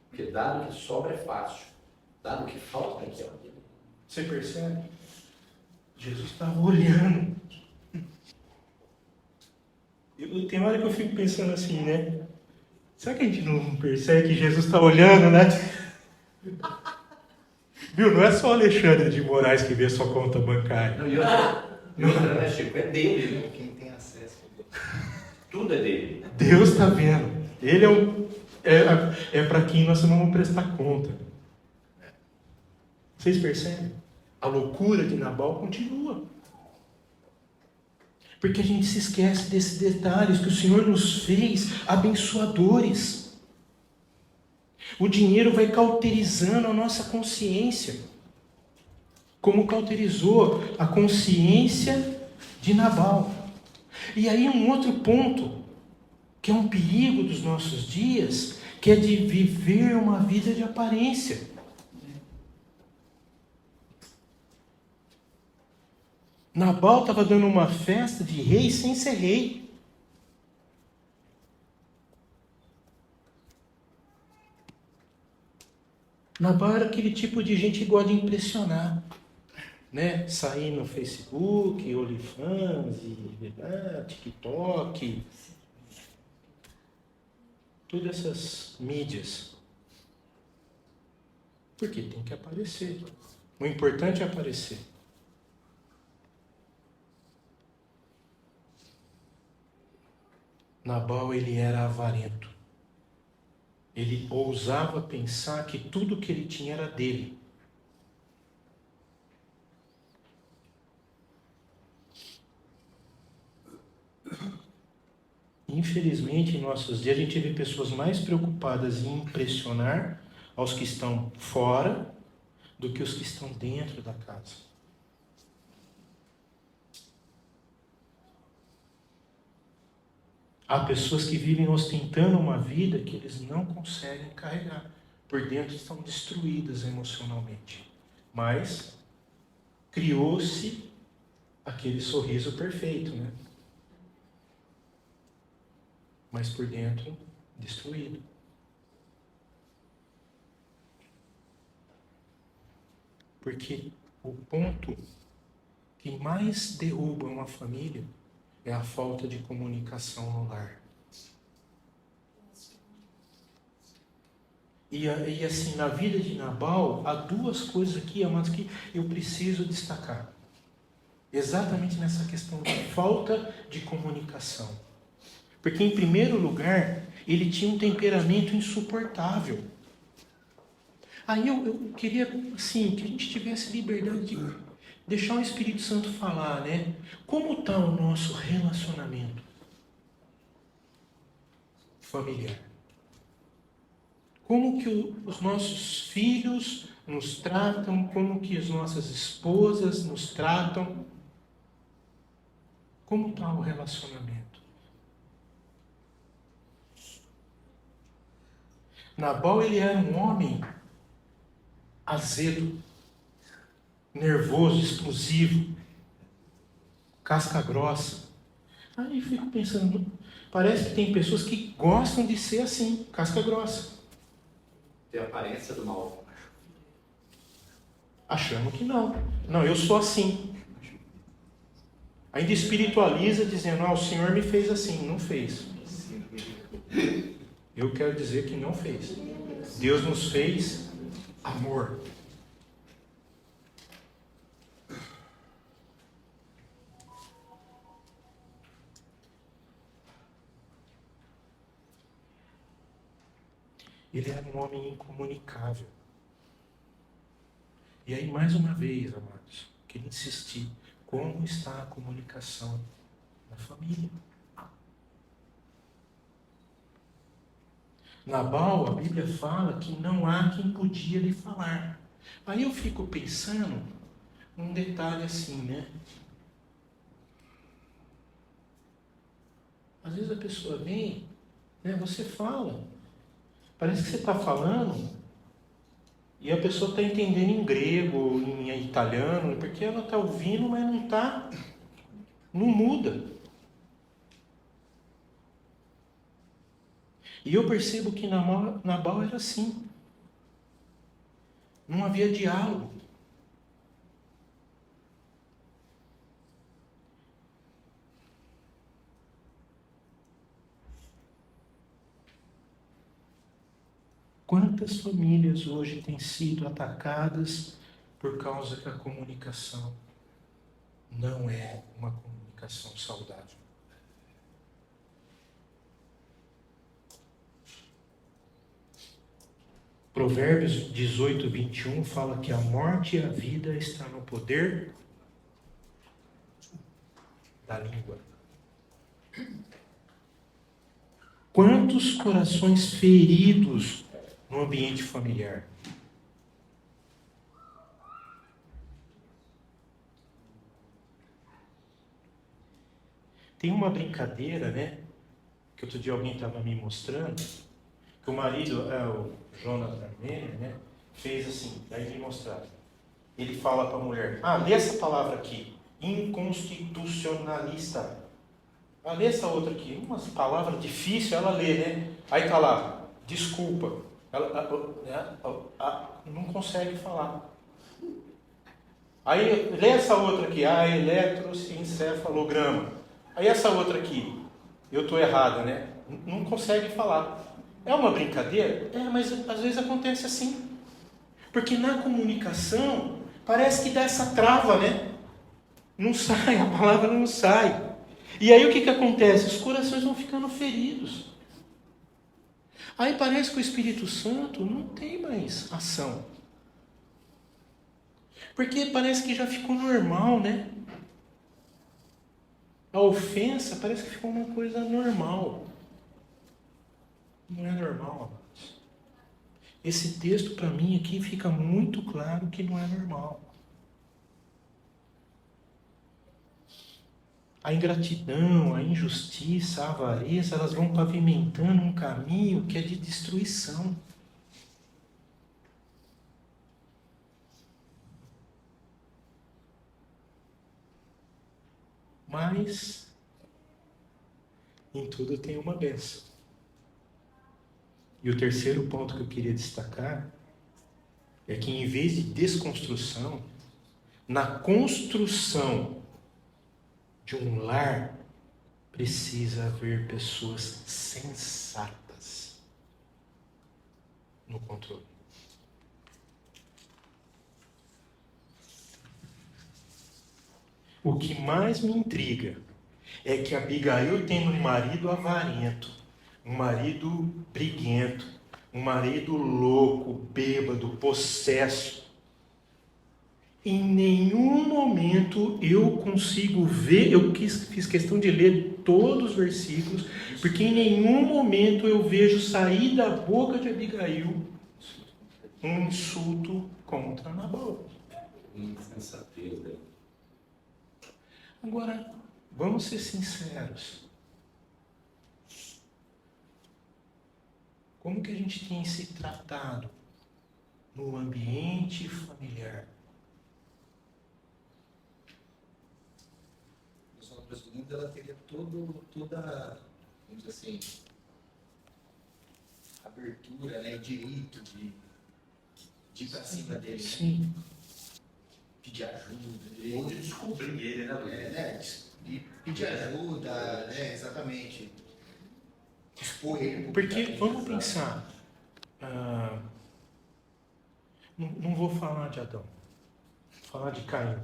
Porque dado que sobra é fácil. Dado que falta é que é. Você percebe? Jesus estava olhando. Tem hora que eu fico pensando assim, né? Será que a gente não percebe que Jesus está olhando, né? Viu? Não é só Alexandre de Moraes que vê sua conta bancária. Não, e outra, né, Chico? É dele, né? Quem tem acesso. Tudo é dele. Deus está vendo. Ele é para quem nós não vamos prestar conta. Vocês percebem? A loucura de Nabal continua. Porque a gente se esquece desses detalhes que o Senhor nos fez abençoadores. O dinheiro vai cauterizando a nossa consciência, como cauterizou a consciência de Nabal. E aí um outro ponto, que é um perigo dos nossos dias, que é de viver uma vida de aparência. Nabal estava dando uma festa de rei sem ser rei. Nabal era aquele tipo de gente que gosta de impressionar, né? Sair no Facebook, OnlyFans, TikTok, todas essas mídias. Porque tem que aparecer. O importante é aparecer. Nabal, ele era avarento. Ele ousava pensar que tudo que ele tinha era dele. Infelizmente, em nossos dias, a gente vê pessoas mais preocupadas em impressionar aos que estão fora do que os que estão dentro da casa. Há pessoas que vivem ostentando uma vida que eles não conseguem carregar. Por dentro estão destruídas emocionalmente. Mas criou-se aquele sorriso perfeito, né? Mas por dentro, destruído. Porque o ponto que mais derruba uma família é a falta de comunicação no lar. E assim, na vida de Nabal, há duas coisas aqui, amados, que eu preciso destacar. Exatamente nessa questão da falta de comunicação. Porque, em primeiro lugar, ele tinha um temperamento insuportável. Aí eu queria, assim, que a gente tivesse liberdade de deixar o Espírito Santo falar, né? Como está o nosso relacionamento familiar? Como que os nossos filhos nos tratam? Como que as nossas esposas nos tratam? Como está o relacionamento? Nabal, ele era um homem azedo, nervoso, explosivo, casca grossa. Aí eu fico pensando, parece que tem pessoas que gostam de ser assim, casca grossa. Tem a aparência do mal. Achando que não. Não, eu sou assim. Ainda espiritualiza dizendo, o Senhor me fez assim. Não fez. Eu quero dizer que não fez. Deus nos fez amor. Ele era um homem incomunicável. E aí, mais uma vez, amados, queria insistir. Como está a comunicação na família? Nabal, a Bíblia fala que não há quem podia lhe falar. Aí eu fico pensando num detalhe assim, né? Às vezes a pessoa vem, né, você fala, parece que você está falando e a pessoa está entendendo em grego, em italiano, porque ela está ouvindo, mas não está, não muda. E eu percebo que Nabal era assim. Não havia diálogo. Quantas famílias hoje têm sido atacadas por causa que a comunicação não é uma comunicação saudável? Provérbios 18, 21 fala que a morte e a vida estão no poder da língua. Quantos corações feridos no ambiente familiar? Tem uma brincadeira, né? Que outro dia alguém estava me mostrando, que o marido, o Jonathan Armênia, né? Fez assim, daí me mostrar. Ele fala para a mulher, lê essa palavra aqui, inconstitucionalista. Lê essa outra aqui, umas palavras difíceis, ela lê, né? Aí tá lá, desculpa. Ela não consegue falar. Aí lê essa outra aqui, eletroencefalograma. Aí essa outra aqui, eu estou errada, né? Não consegue falar. É uma brincadeira? Mas às vezes acontece assim. Porque na comunicação, parece que dá essa trava, né? Não sai, a palavra não sai. E aí o que acontece? Os corações vão ficando feridos. Aí parece que o Espírito Santo não tem mais ação. Porque parece que já ficou normal, né? A ofensa parece que ficou uma coisa normal. Não é normal, amados. Esse texto para mim aqui fica muito claro que não é normal. A ingratidão, a injustiça, a avareza, elas vão pavimentando um caminho que é de destruição. Mas em tudo tem uma bênção. E o terceiro ponto que eu queria destacar é que em vez de desconstrução, na construção de um lar, precisa haver pessoas sensatas no controle. O que mais me intriga é que Abigail tem um marido avarento, um marido briguento, um marido louco, bêbado, possesso. Em nenhum momento eu consigo ver, fiz questão de ler todos os versículos, porque em nenhum momento eu vejo sair da boca de Abigail um insulto contra Nabal. Insensatez dele. Agora, vamos ser sinceros. Como que a gente tem se tratado no ambiente familiar? Presumindo, ela teria toda, vamos dizer assim, abertura, né, direito de ir para cima dele. Sim. Pedir ajuda. Ou de descobrir ele, né? De pedir ajuda, né, exatamente. Expor ele. Porque, vamos pensar, não vou falar de Adão, vou falar de Caim.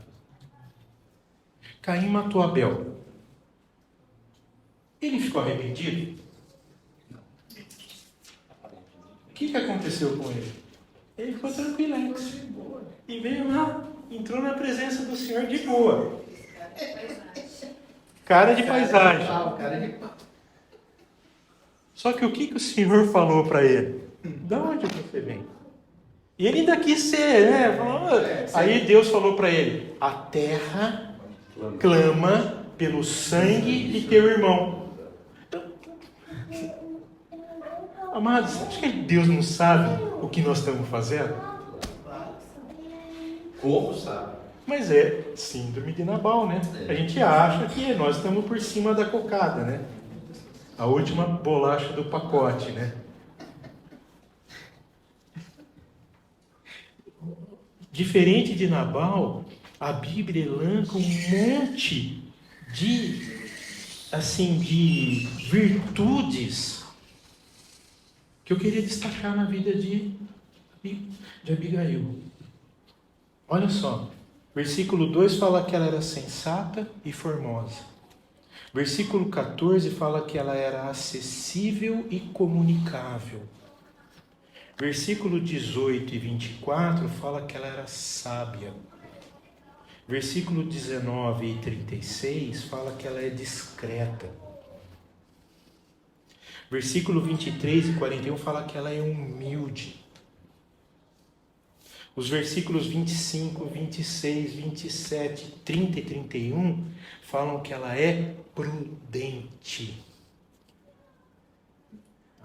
Caim matou Abel. Ele ficou arrependido? Não. O que aconteceu com ele? Ele ficou tranquilo. E veio lá, entrou na presença do Senhor de boa. Cara de paisagem. Só que o que o Senhor falou para ele? De onde você vem? E ele ainda quis ser, né? Aí Deus falou para ele: a terra clama pelo sangue de teu irmão. Amados, acho que Deus não sabe o que nós estamos fazendo? Como sabe? Mas é síndrome de Nabal, né? A gente acha que nós estamos por cima da cocada, né? A última bolacha do pacote, né? Diferente de Nabal, a Bíblia elenca um monte de virtudes que eu queria destacar na vida de Abigail. Olha só, versículo 2 fala que ela era sensata e formosa. Versículo 14 fala que ela era acessível e comunicável. Versículo 18 e 24 fala que ela era sábia. Versículo 19 e 36 fala que ela é discreta. Versículo 23 e 41 fala que ela é humilde. Os versículos 25, 26, 27, 30 e 31 falam que ela é prudente.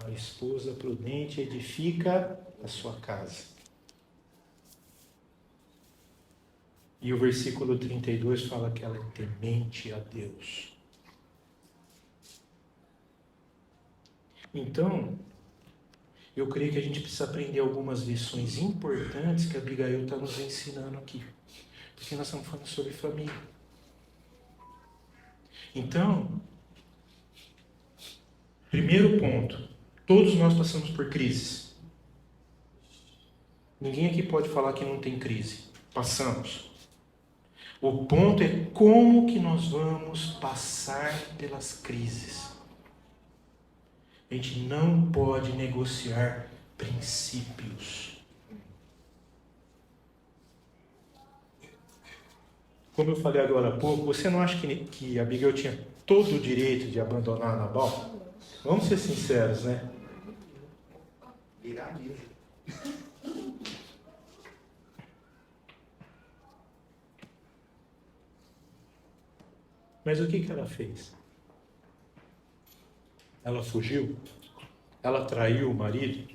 A esposa prudente edifica a sua casa. E o versículo 32 fala que ela é temente a Deus. Então, eu creio que a gente precisa aprender algumas lições importantes que a Abigail está nos ensinando aqui. Porque nós estamos falando sobre família. Então, primeiro ponto, todos nós passamos por crises. Ninguém aqui pode falar que não tem crise. Passamos. O ponto é como que nós vamos passar pelas crises. A gente não pode negociar princípios. Como eu falei agora há pouco, você não acha que Abigail tinha todo o direito de abandonar Nabal? Vamos ser sinceros, né? Virar mesmo. Mas o que ela fez? Ela fugiu? Ela traiu o marido?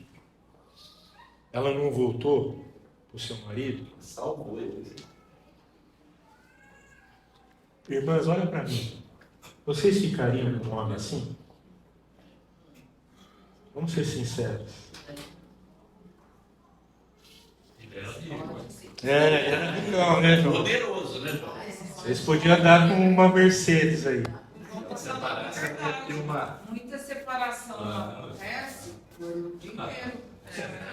Ela não voltou para o seu marido? Salvou ele. Irmãs, olha para mim. Vocês ficariam com um homem assim? Vamos ser sinceros. Era legal, né, João? Poderoso, né, João? Vocês podiam andar com uma Mercedes aí. Muita separação acontece por dinheiro.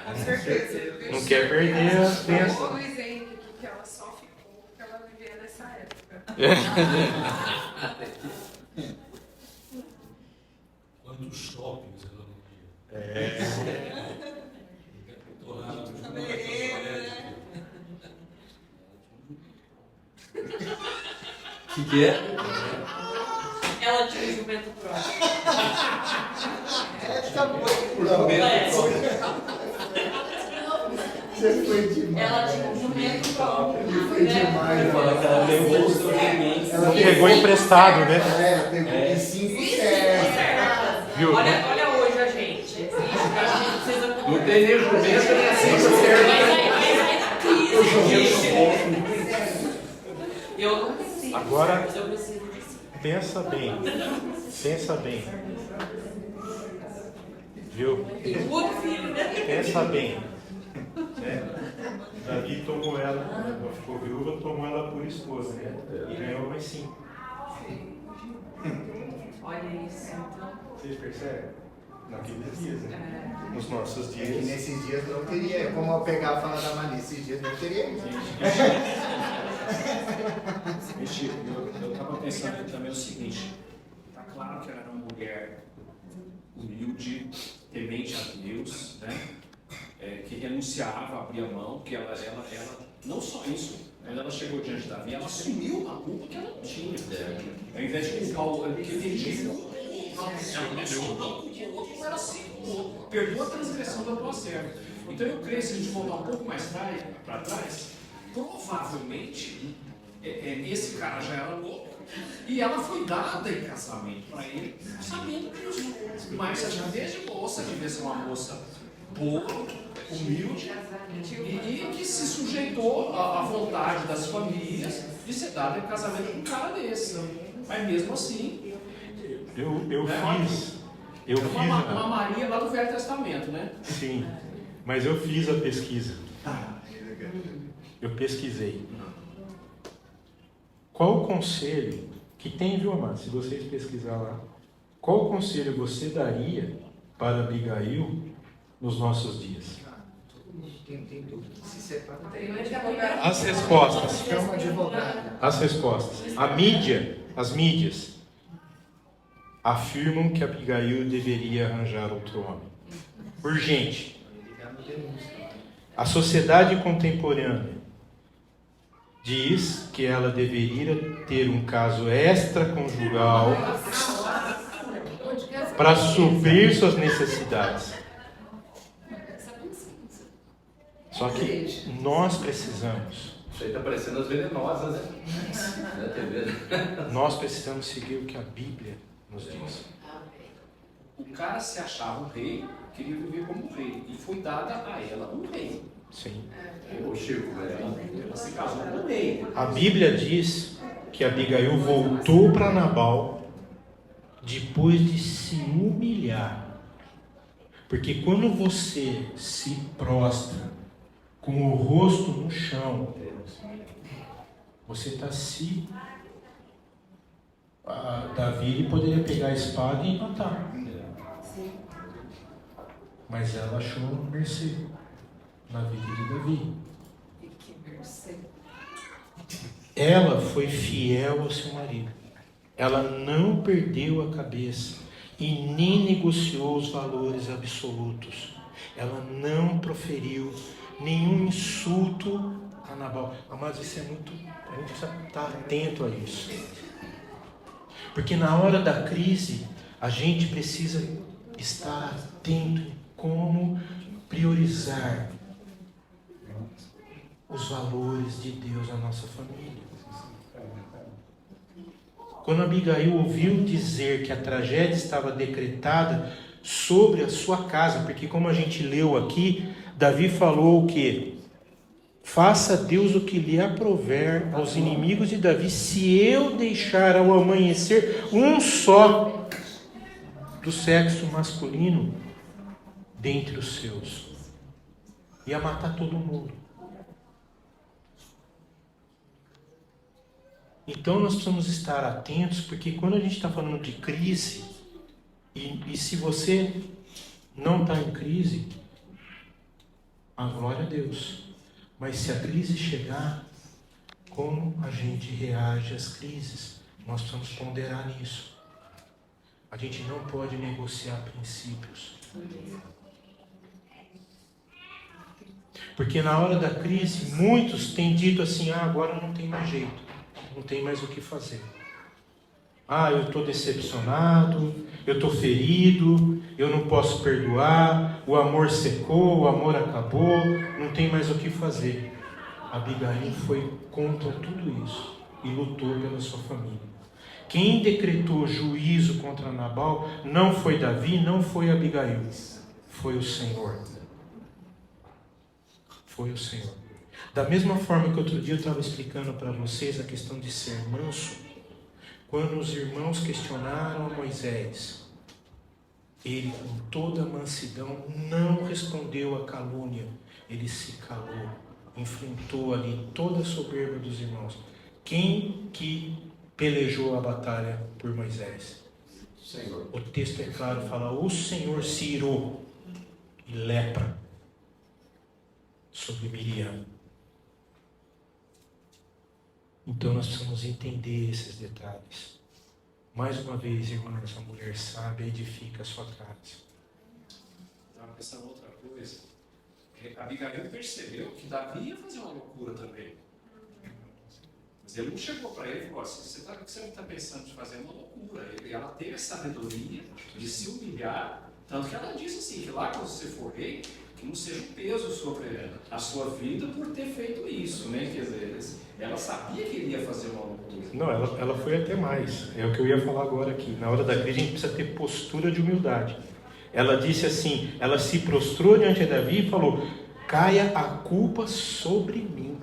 Com certeza. Não quer perder a bênção. O exemplo aqui que ela só ficou porque ela vivia nessa época. Quantos shoppings ela não ia? O que é? Ela tinha um jumento próprio. Você foi demais. Ela tinha um jumento próprio. Foi demais. Ela pegou emprestado, né? Pegou em 5 certos. Viu? Olha hoje a gente. A gente precisa Não tem nem jumento, nem assim, Eu não preciso. Agora, Mas eu preciso disso. pensa bem. Pensa bem. Viu? Tudo, filho, né? Pensa bem. Né? Davi tomou ela, ela ficou viúva, tomou ela por esposa, né? E ganhou mais 5. Olha isso, então. Vocês percebem? Naqueles dias, né? Nos nossos É que dias. nesses dias não teria, como eu pegar e falar da Maria, esses dias não teria isso. Eu estava pensando aqui também o seguinte, tá claro que ela era uma mulher humilde, temente a Deus, né? Que renunciava, abria mão, que ela não só isso, quando ela chegou diante de Davi, ela assumiu a culpa que ela tinha. Ao invés de culpar o outro, que ele não era assim, perdoa a transgressão da tua serva. Então eu creio que se a gente voltar um pouco mais para trás, provavelmente esse cara já era louco e ela foi dada em casamento para ele, sabendo disso. Mas já desde moça devia ser uma moça boa, humilde e que se sujeitou à vontade das famílias de ser dada em casamento com um cara desse. Mas mesmo assim, Eu fiz uma Maria lá do Velho Testamento, né? Sim, mas eu fiz a pesquisa. Eu pesquisei. Qual o conselho que tem, viu, amado? Se vocês pesquisar lá, qual conselho você daria para Abigail nos nossos dias? Todo mundo tem dúvida. Se separa. As respostas. É uma advogada. As respostas. As mídias afirmam que Abigail deveria arranjar outro homem. Urgente. A sociedade contemporânea diz que ela deveria ter um caso extraconjugal para suprir suas necessidades. Só que nós precisamos. Isso aí está parecendo as venenosas, né? Na TV. Nós precisamos seguir o que a Bíblia nos diz. O cara se achava um rei, queria viver como um rei. E foi dada a ela um rei. Sim. O Chico, velho. Ela se casou com um rei. A Bíblia diz que Abigail voltou para Nabal depois de se humilhar. Porque quando você se prostra com o rosto no chão, você está se... Davi poderia pegar a espada e matar. Mas ela achou mercê na vida de Davi. Ela foi fiel ao seu marido. Ela não perdeu a cabeça e nem negociou os valores absolutos. Ela não proferiu nenhum insulto a Nabal. Amados, isso é muito... A gente precisa estar atento a isso. Porque na hora da crise, a gente precisa estar atento em como priorizar os valores de Deus na nossa família. Quando Abigail ouviu dizer que a tragédia estava decretada sobre a sua casa, porque como a gente leu aqui, Davi falou o quê? Faça Deus o que lhe aprouver aos inimigos de Davi, se eu deixar ao amanhecer um só do sexo masculino dentre os seus. Ia matar todo mundo. Então nós precisamos estar atentos, porque quando a gente está falando de crise, e se você não está em crise, a glória a Deus. Mas se a crise chegar, como a gente reage às crises? Nós precisamos ponderar nisso. A gente não pode negociar princípios. Porque na hora da crise, muitos têm dito assim, agora não tem mais jeito. Não tem mais o que fazer. Eu estou decepcionado, eu estou ferido, eu não posso perdoar, o amor secou, o amor acabou, não tem mais o que fazer. Abigail foi contra tudo isso e lutou pela sua família. Quem decretou juízo contra Nabal não foi Davi, não foi Abigail, foi o Senhor. Foi o Senhor. Da mesma forma que outro dia eu estava explicando para vocês a questão de ser manso, quando os irmãos questionaram a Moisés, ele com toda a mansidão não respondeu à calúnia, ele se calou, enfrentou ali toda a soberba dos irmãos. Quem que pelejou a batalha por Moisés? Senhor. O texto é claro, fala, o Senhor se irou e lepra sobre Miriam. Então nós precisamos entender esses detalhes. Mais uma vez, irmãos, a mulher sábia edifica a sua casa. Estava pensando outra coisa. Abigail percebeu que Davi ia fazer uma loucura também. Mas ele não chegou para ele e falou assim, o que você está pensando de fazer uma loucura? E ela teve a sabedoria de se humilhar, tanto que ela disse assim, que lá quando você for rei, que não seja um peso sobre a sua vida por ter feito isso, né? Quer dizer, ela sabia que ele ia fazer uma loucura. Não, ela foi até mais. É o que eu ia falar agora aqui. Na hora da crise a gente precisa ter postura de humildade. Ela disse assim, ela se prostrou diante de Davi e falou, caia a culpa sobre mim.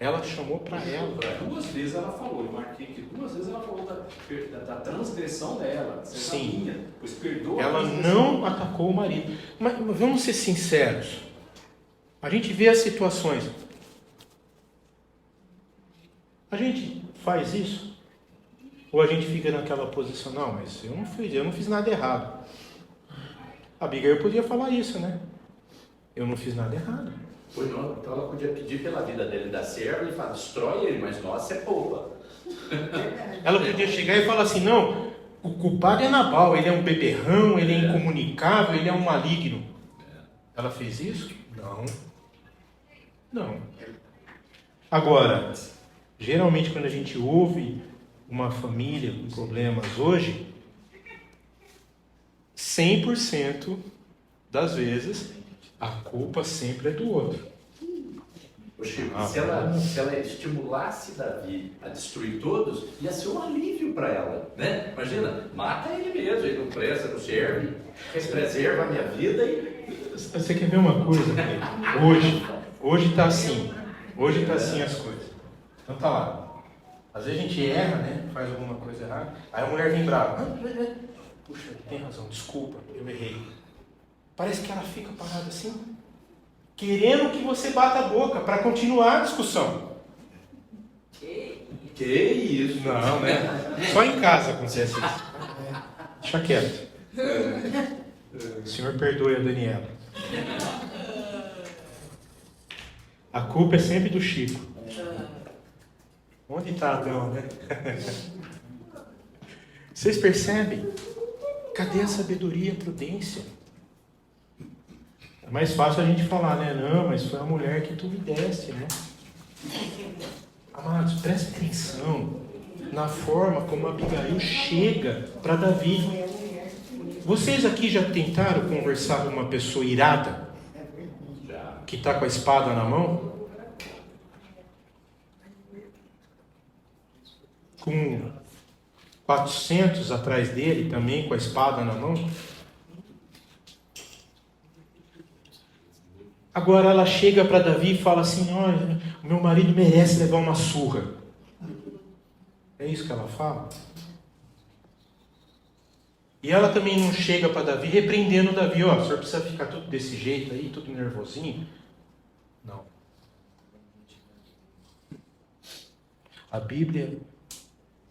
Ela chamou para ela. 2 vezes ela falou, eu marquei que 2 vezes ela falou da transgressão dela. Sim. Minha, pois perdoa. Ela não atacou o marido. Mas vamos ser sinceros. A gente vê as situações. A gente faz isso? Ou a gente fica naquela posição, não, mas eu não fiz nada errado. A Abigail podia falar isso, né? Eu não fiz nada errado. Pois não, então ela podia pedir pela vida dele da serva e falar, destrói ele, mas nossa é poupa. Ela podia chegar e falar assim, não, o culpado é Nabal, ele é um beberrão, ele é incomunicável, ele é um maligno. Ela fez isso? Não. Não. Agora, geralmente quando a gente ouve uma família com problemas hoje, 100% das vezes, a culpa sempre é do outro. Ô Chico, se ela estimulasse Davi a destruir todos, ia ser um alívio para ela, né? Imagina, mata ele mesmo, ele não presta, não serve, preserva a minha vida e... Você quer ver uma coisa? Hoje está assim. Hoje está assim as coisas. Então tá lá. Às vezes a gente erra, né? Faz alguma coisa errada. Aí a mulher vem brava. Puxa, tem razão, desculpa, eu errei. Parece que ela fica parada assim, querendo que você bata a boca para continuar a discussão. Que isso? Não, né? Só em casa acontece isso. Deixa quieto. O Senhor perdoe a Daniela. A culpa é sempre do Chico. Onde está Adão, né? Vocês percebem? Cadê a sabedoria e a prudência? É mais fácil a gente falar, né? Não, mas foi a mulher que tu me deste, né? Amados, preste atenção na forma como Abigail chega para Davi. Vocês aqui já tentaram conversar com uma pessoa irada? Que está com a espada na mão? Com 400 atrás dele, também com a espada na mão? Agora ela chega para Davi e fala assim, olha, o meu marido merece levar uma surra. É isso que ela fala? E ela também não chega para Davi repreendendo Davi, ó, o senhor precisa ficar tudo desse jeito aí, tudo nervosinho? Não. A Bíblia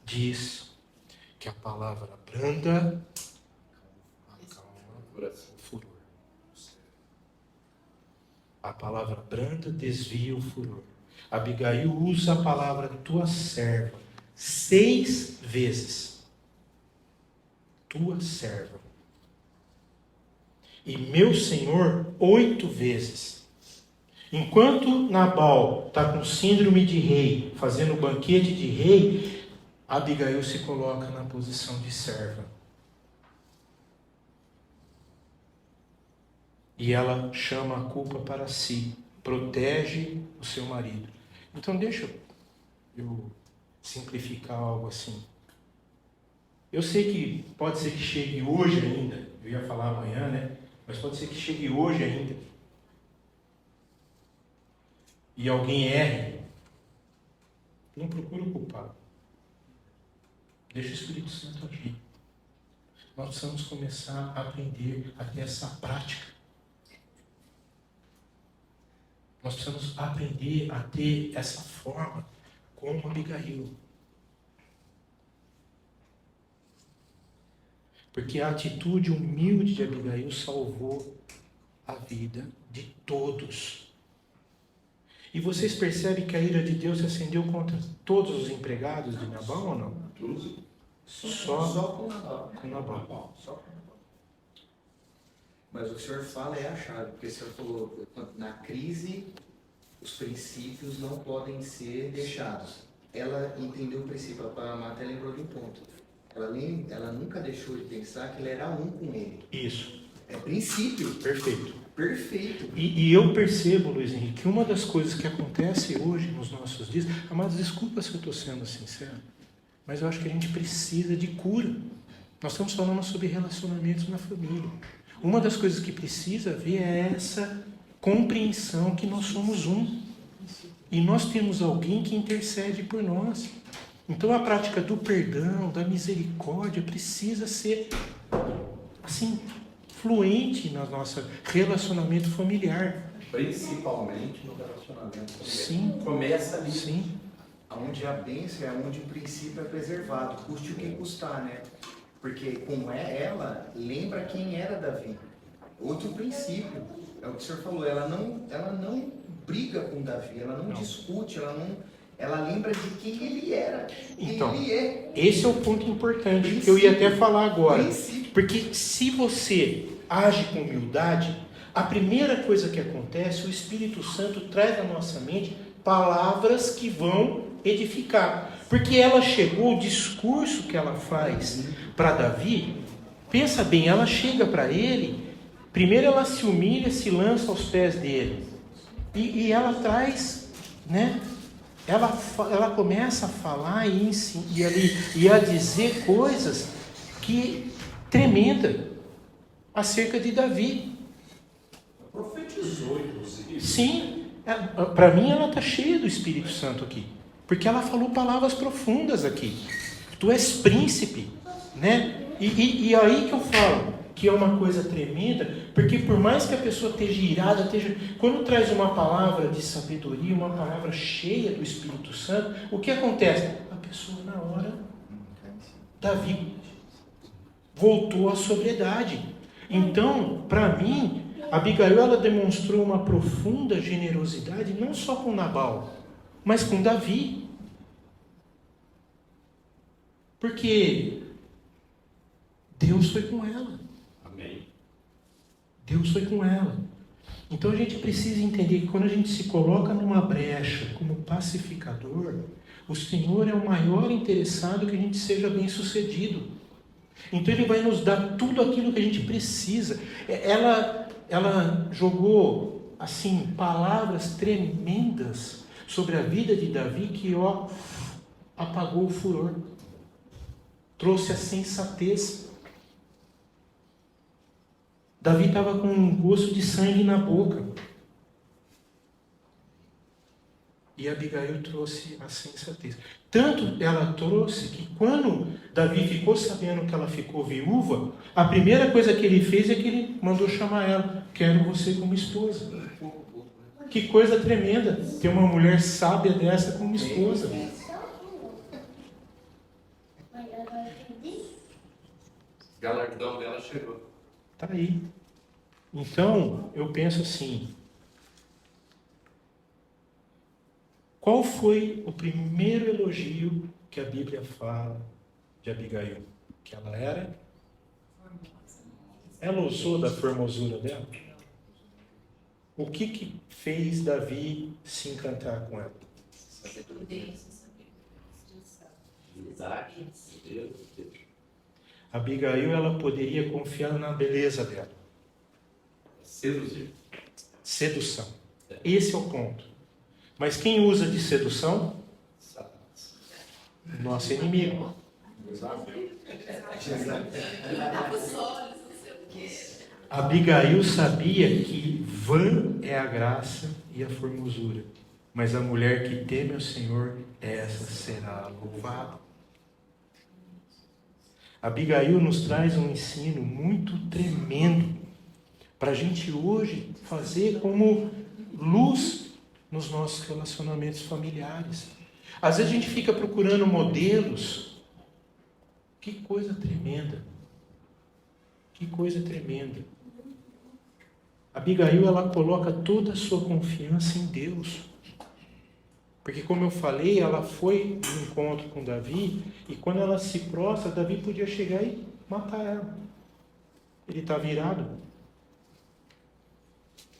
diz que a palavra branda acalma o furor. A palavra branda desvia o furor. Abigail usa a palavra tua serva 6 vezes. Tua serva. E meu senhor 8 vezes. Enquanto Nabal está com síndrome de rei, fazendo banquete de rei, Abigail se coloca na posição de serva. E ela chama a culpa para si, protege o seu marido. Então deixa eu simplificar algo assim. Eu sei que pode ser que chegue hoje ainda, eu ia falar amanhã, né? Mas pode ser que chegue hoje ainda. E alguém erre. Não procure o culpado. Deixa o Espírito Santo agir. Nós precisamos começar a aprender a ter essa prática. Nós precisamos aprender a ter essa forma como Abigail. Porque a atitude humilde de Abigail salvou a vida de todos. E vocês percebem que a ira de Deus se acendeu contra todos os empregados de Nabal ou não? Tudo. Só com Nabal. Com Nabal. Só com Nabal. Mas o que o senhor fala é a chave, porque o senhor falou, na crise, os princípios não podem ser deixados. Ela entendeu o princípio, a Marta lembrou de um ponto. Ela nunca deixou de pensar que ele era um com ele. Isso. É princípio. Perfeito. Perfeito. E eu percebo, Luiz Henrique, que uma das coisas que acontece hoje nos nossos dias, mas desculpa se eu estou sendo sincero, mas eu acho que a gente precisa de cura. Nós estamos falando sobre relacionamentos na família. Uma das coisas que precisa haver é essa compreensão que nós somos um. E nós temos alguém que intercede por nós. Então a prática do perdão, da misericórdia, precisa ser, assim, fluente no nosso relacionamento familiar. Principalmente no relacionamento familiar. Sim. Começa ali. Sim. Onde a bênção é onde o princípio é preservado, custe o que custar, né? Porque como é ela, lembra quem era Davi. Outro princípio, é o que o senhor falou, ela não briga com Davi, ela não discute, ela lembra de quem ele era, quem Então, ele é. esse é o ponto importante que eu ia até falar agora. Princípio. Porque se você age com humildade, a primeira coisa que acontece, o Espírito Santo traz à nossa mente palavras que vão edificar. Porque ela chegou, o discurso que ela faz para Davi, pensa bem, ela chega para ele, primeiro ela se humilha, se lança aos pés dele. E ela traz, né? Ela começa a falar e a dizer coisas que tremenda acerca de Davi. Profetizou, inclusive. Sim, para mim ela está cheia do Espírito Santo aqui, porque ela falou palavras profundas aqui. Tu és príncipe, né? E aí que eu falo que é uma coisa tremenda, porque por mais que a pessoa esteja irada, quando traz uma palavra de sabedoria, uma palavra cheia do Espírito Santo, o que acontece? A pessoa na hora, Davi voltou à sobriedade. Então, para mim, Abigail ela demonstrou uma profunda generosidade, não só com Nabal, mas com Davi. Porque Deus foi com ela. Amém. Deus foi com ela. Então a gente precisa entender que quando a gente se coloca numa brecha como pacificador, o Senhor é o maior interessado que a gente seja bem sucedido. Então Ele vai nos dar tudo aquilo que a gente precisa. Ela jogou assim palavras tremendas sobre a vida de Davi que apagou o furor, trouxe a sensatez. Davi estava com um gosto de sangue na boca. E Abigail trouxe a sensatez. Tanto ela trouxe que quando Davi ficou sabendo que ela ficou viúva, a primeira coisa que ele fez é que ele mandou chamar ela. Quero você como esposa. Que coisa tremenda ter uma mulher sábia dessa como esposa. O galardão dela chegou. Está aí. Então, eu penso assim, qual foi o primeiro elogio que a Bíblia fala de Abigail? Que ela era? Ela usou da formosura dela? O que fez Davi se encantar com ela? Abigail, ela poderia confiar na beleza dela. Seduzir. Sedução. Esse é o ponto. Mas quem usa de sedução? Nosso inimigo. Abigail sabia que vã é a graça e a formosura, mas a mulher que teme ao Senhor, essa será louvada. Abigail nos traz um ensino muito tremendo para a gente hoje fazer como luz nos nossos relacionamentos familiares. Às vezes a gente fica procurando modelos. Que coisa tremenda. Que coisa tremenda. Abigail, ela coloca toda a sua confiança em Deus. Porque, como eu falei, ela foi no encontro com Davi, e quando ela se prostra, Davi podia chegar e matar ela. Ele estava irado.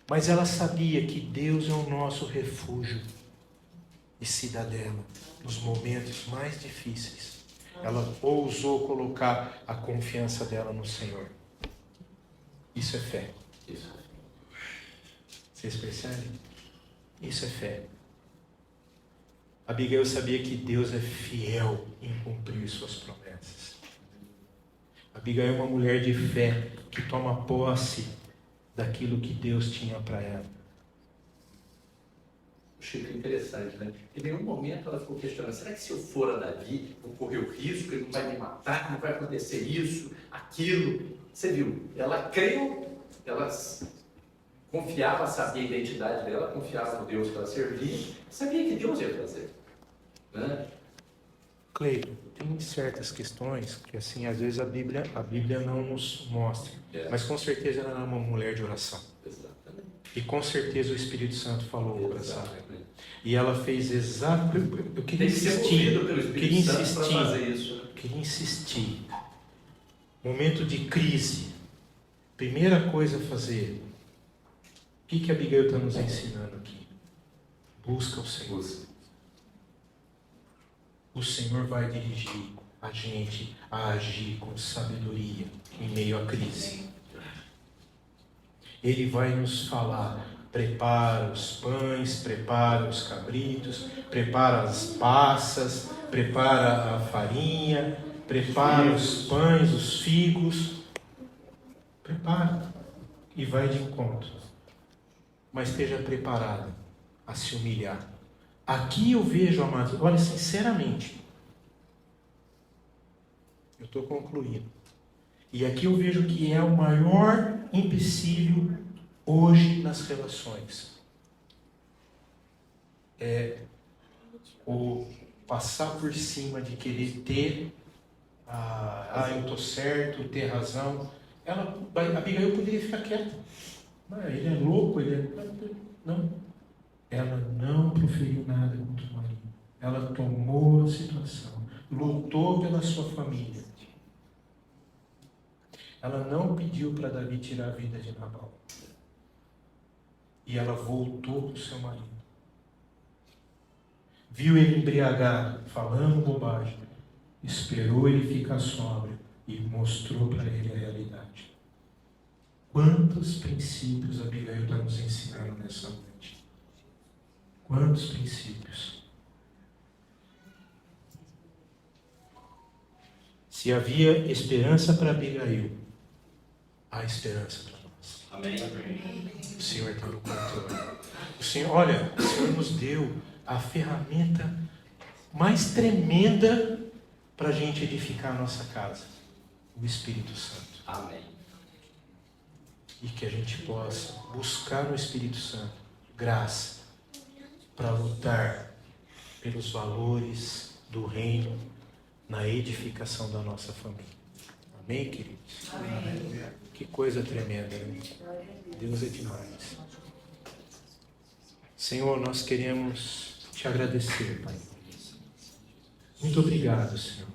Mas ela sabia que Deus é o nosso refúgio e cidadela nos momentos mais difíceis. Ela ousou colocar a confiança dela no Senhor. Isso é fé. Vocês percebem? Isso é fé. Abigail sabia que Deus é fiel em cumprir suas promessas. Abigail é uma mulher de fé que toma posse daquilo que Deus tinha para ela. Chico, interessante, né? Em nenhum momento ela ficou questionando, será que se eu for a Davi, vou correr o risco, ele não vai me matar, não vai acontecer isso, aquilo? Você viu, ela creu, ela confiava, sabia a identidade dela, confiava no Deus que ela servia, sabia que Deus ia fazer. Né? Cleiton, tem certas questões que, assim, às vezes a Bíblia não nos mostra. Mas com certeza ela era uma mulher de oração. Exatamente. E com certeza o Espírito Santo falou no coração dela. Exatamente. E ela fez exatamente. Eu queria Tem que ser insistir. movido pelo Espírito Santo para fazer isso. Eu queria insistir. Momento de crise. Primeira coisa a fazer. O que a Abigail está nos ensinando aqui? Busca o Senhor. O Senhor vai dirigir a gente a agir com sabedoria em meio à crise. Ele vai nos falar: prepara os pães, prepara os cabritos, prepara as passas, prepara a farinha, prepara os pães, os figos. Prepara e vai de encontro. Mas esteja preparada a se humilhar. Aqui eu vejo, amados, olha, sinceramente, eu estou concluindo. E aqui eu vejo que é o maior empecilho hoje nas relações. É o passar por cima de querer ter, eu estou certo, ter razão. A Abigail poderia ficar quieta. Ele é louco, Não. Ela não proferiu nada contra o marido. Ela tomou a situação, lutou pela sua família. Ela não pediu para Davi tirar a vida de Nabal. E ela voltou para o seu marido. Viu ele embriagado, falando bobagem. Esperou ele ficar sóbrio e mostrou para ele a realidade. Quantos princípios a Abigail está nos ensinando nessa noite? Quantos princípios? Se havia esperança para Abigail, há esperança para nós. Amém. O Senhor está no controle. O Senhor nos deu a ferramenta mais tremenda para a gente edificar a nossa casa, o Espírito Santo. Amém. E que a gente possa buscar no Espírito Santo graça para lutar pelos valores do reino na edificação da nossa família. Amém, queridos? Amém. Que coisa tremenda, né? Deus é demais. Senhor, nós queremos te agradecer, Pai. Muito obrigado, Senhor,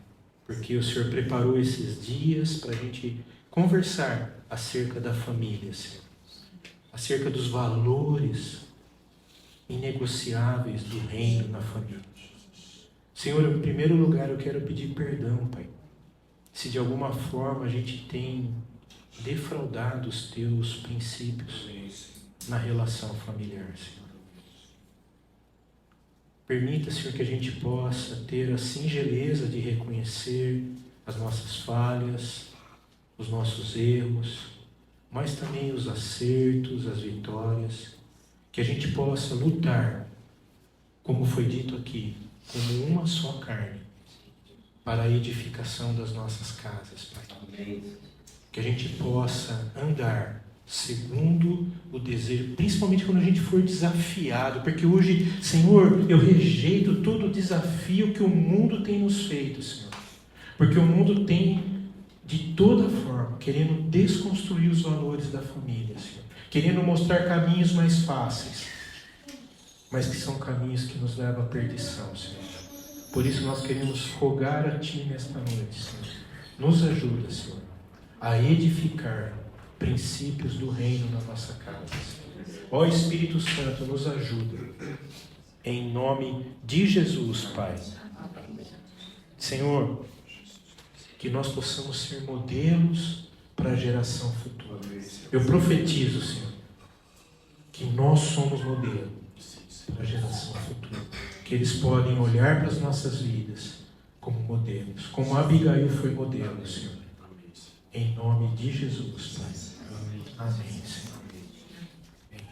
porque o Senhor preparou esses dias para a gente conversar acerca da família, Senhor. Acerca dos valores inegociáveis do reino na família. Senhor, em primeiro lugar eu quero pedir perdão, Pai, se de alguma forma a gente tem defraudado os teus princípios na relação familiar, Senhor. Permita, Senhor, que a gente possa ter a singeleza de reconhecer as nossas falhas, os nossos erros, mas também os acertos, as vitórias. Que a gente possa lutar, como foi dito aqui, como uma só carne, para a edificação das nossas casas, Pai. Amém. Que a gente possa andar segundo o desejo, principalmente quando a gente for desafiado, porque hoje, Senhor, eu rejeito todo o desafio que o mundo tem nos feito, Senhor. Porque o mundo tem, de toda forma, querendo desconstruir os valores da família, Senhor. Querendo mostrar caminhos mais fáceis, mas que são caminhos que nos levam à perdição, Senhor. Por isso nós queremos rogar a Ti nesta noite, Senhor. Nos ajuda, Senhor, a edificar princípios do reino na nossa casa. Ó Espírito Santo, nos ajuda. Em nome de Jesus, Pai. Senhor, que nós possamos ser modelos para a geração futura. Eu profetizo, Senhor, que nós somos modelo para a geração futura. Que eles podem olhar para as nossas vidas como modelos, como Abigail foi modelo, Senhor. Em nome de Jesus, Pai. Amém, Senhor. Amém.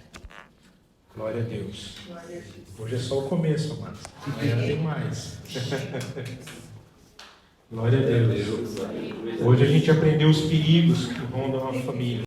Glória a Deus. Hoje é só o começo, amado. Amanhã tem mais. Glória a Deus. Hoje a gente aprendeu os perigos que rondam a família.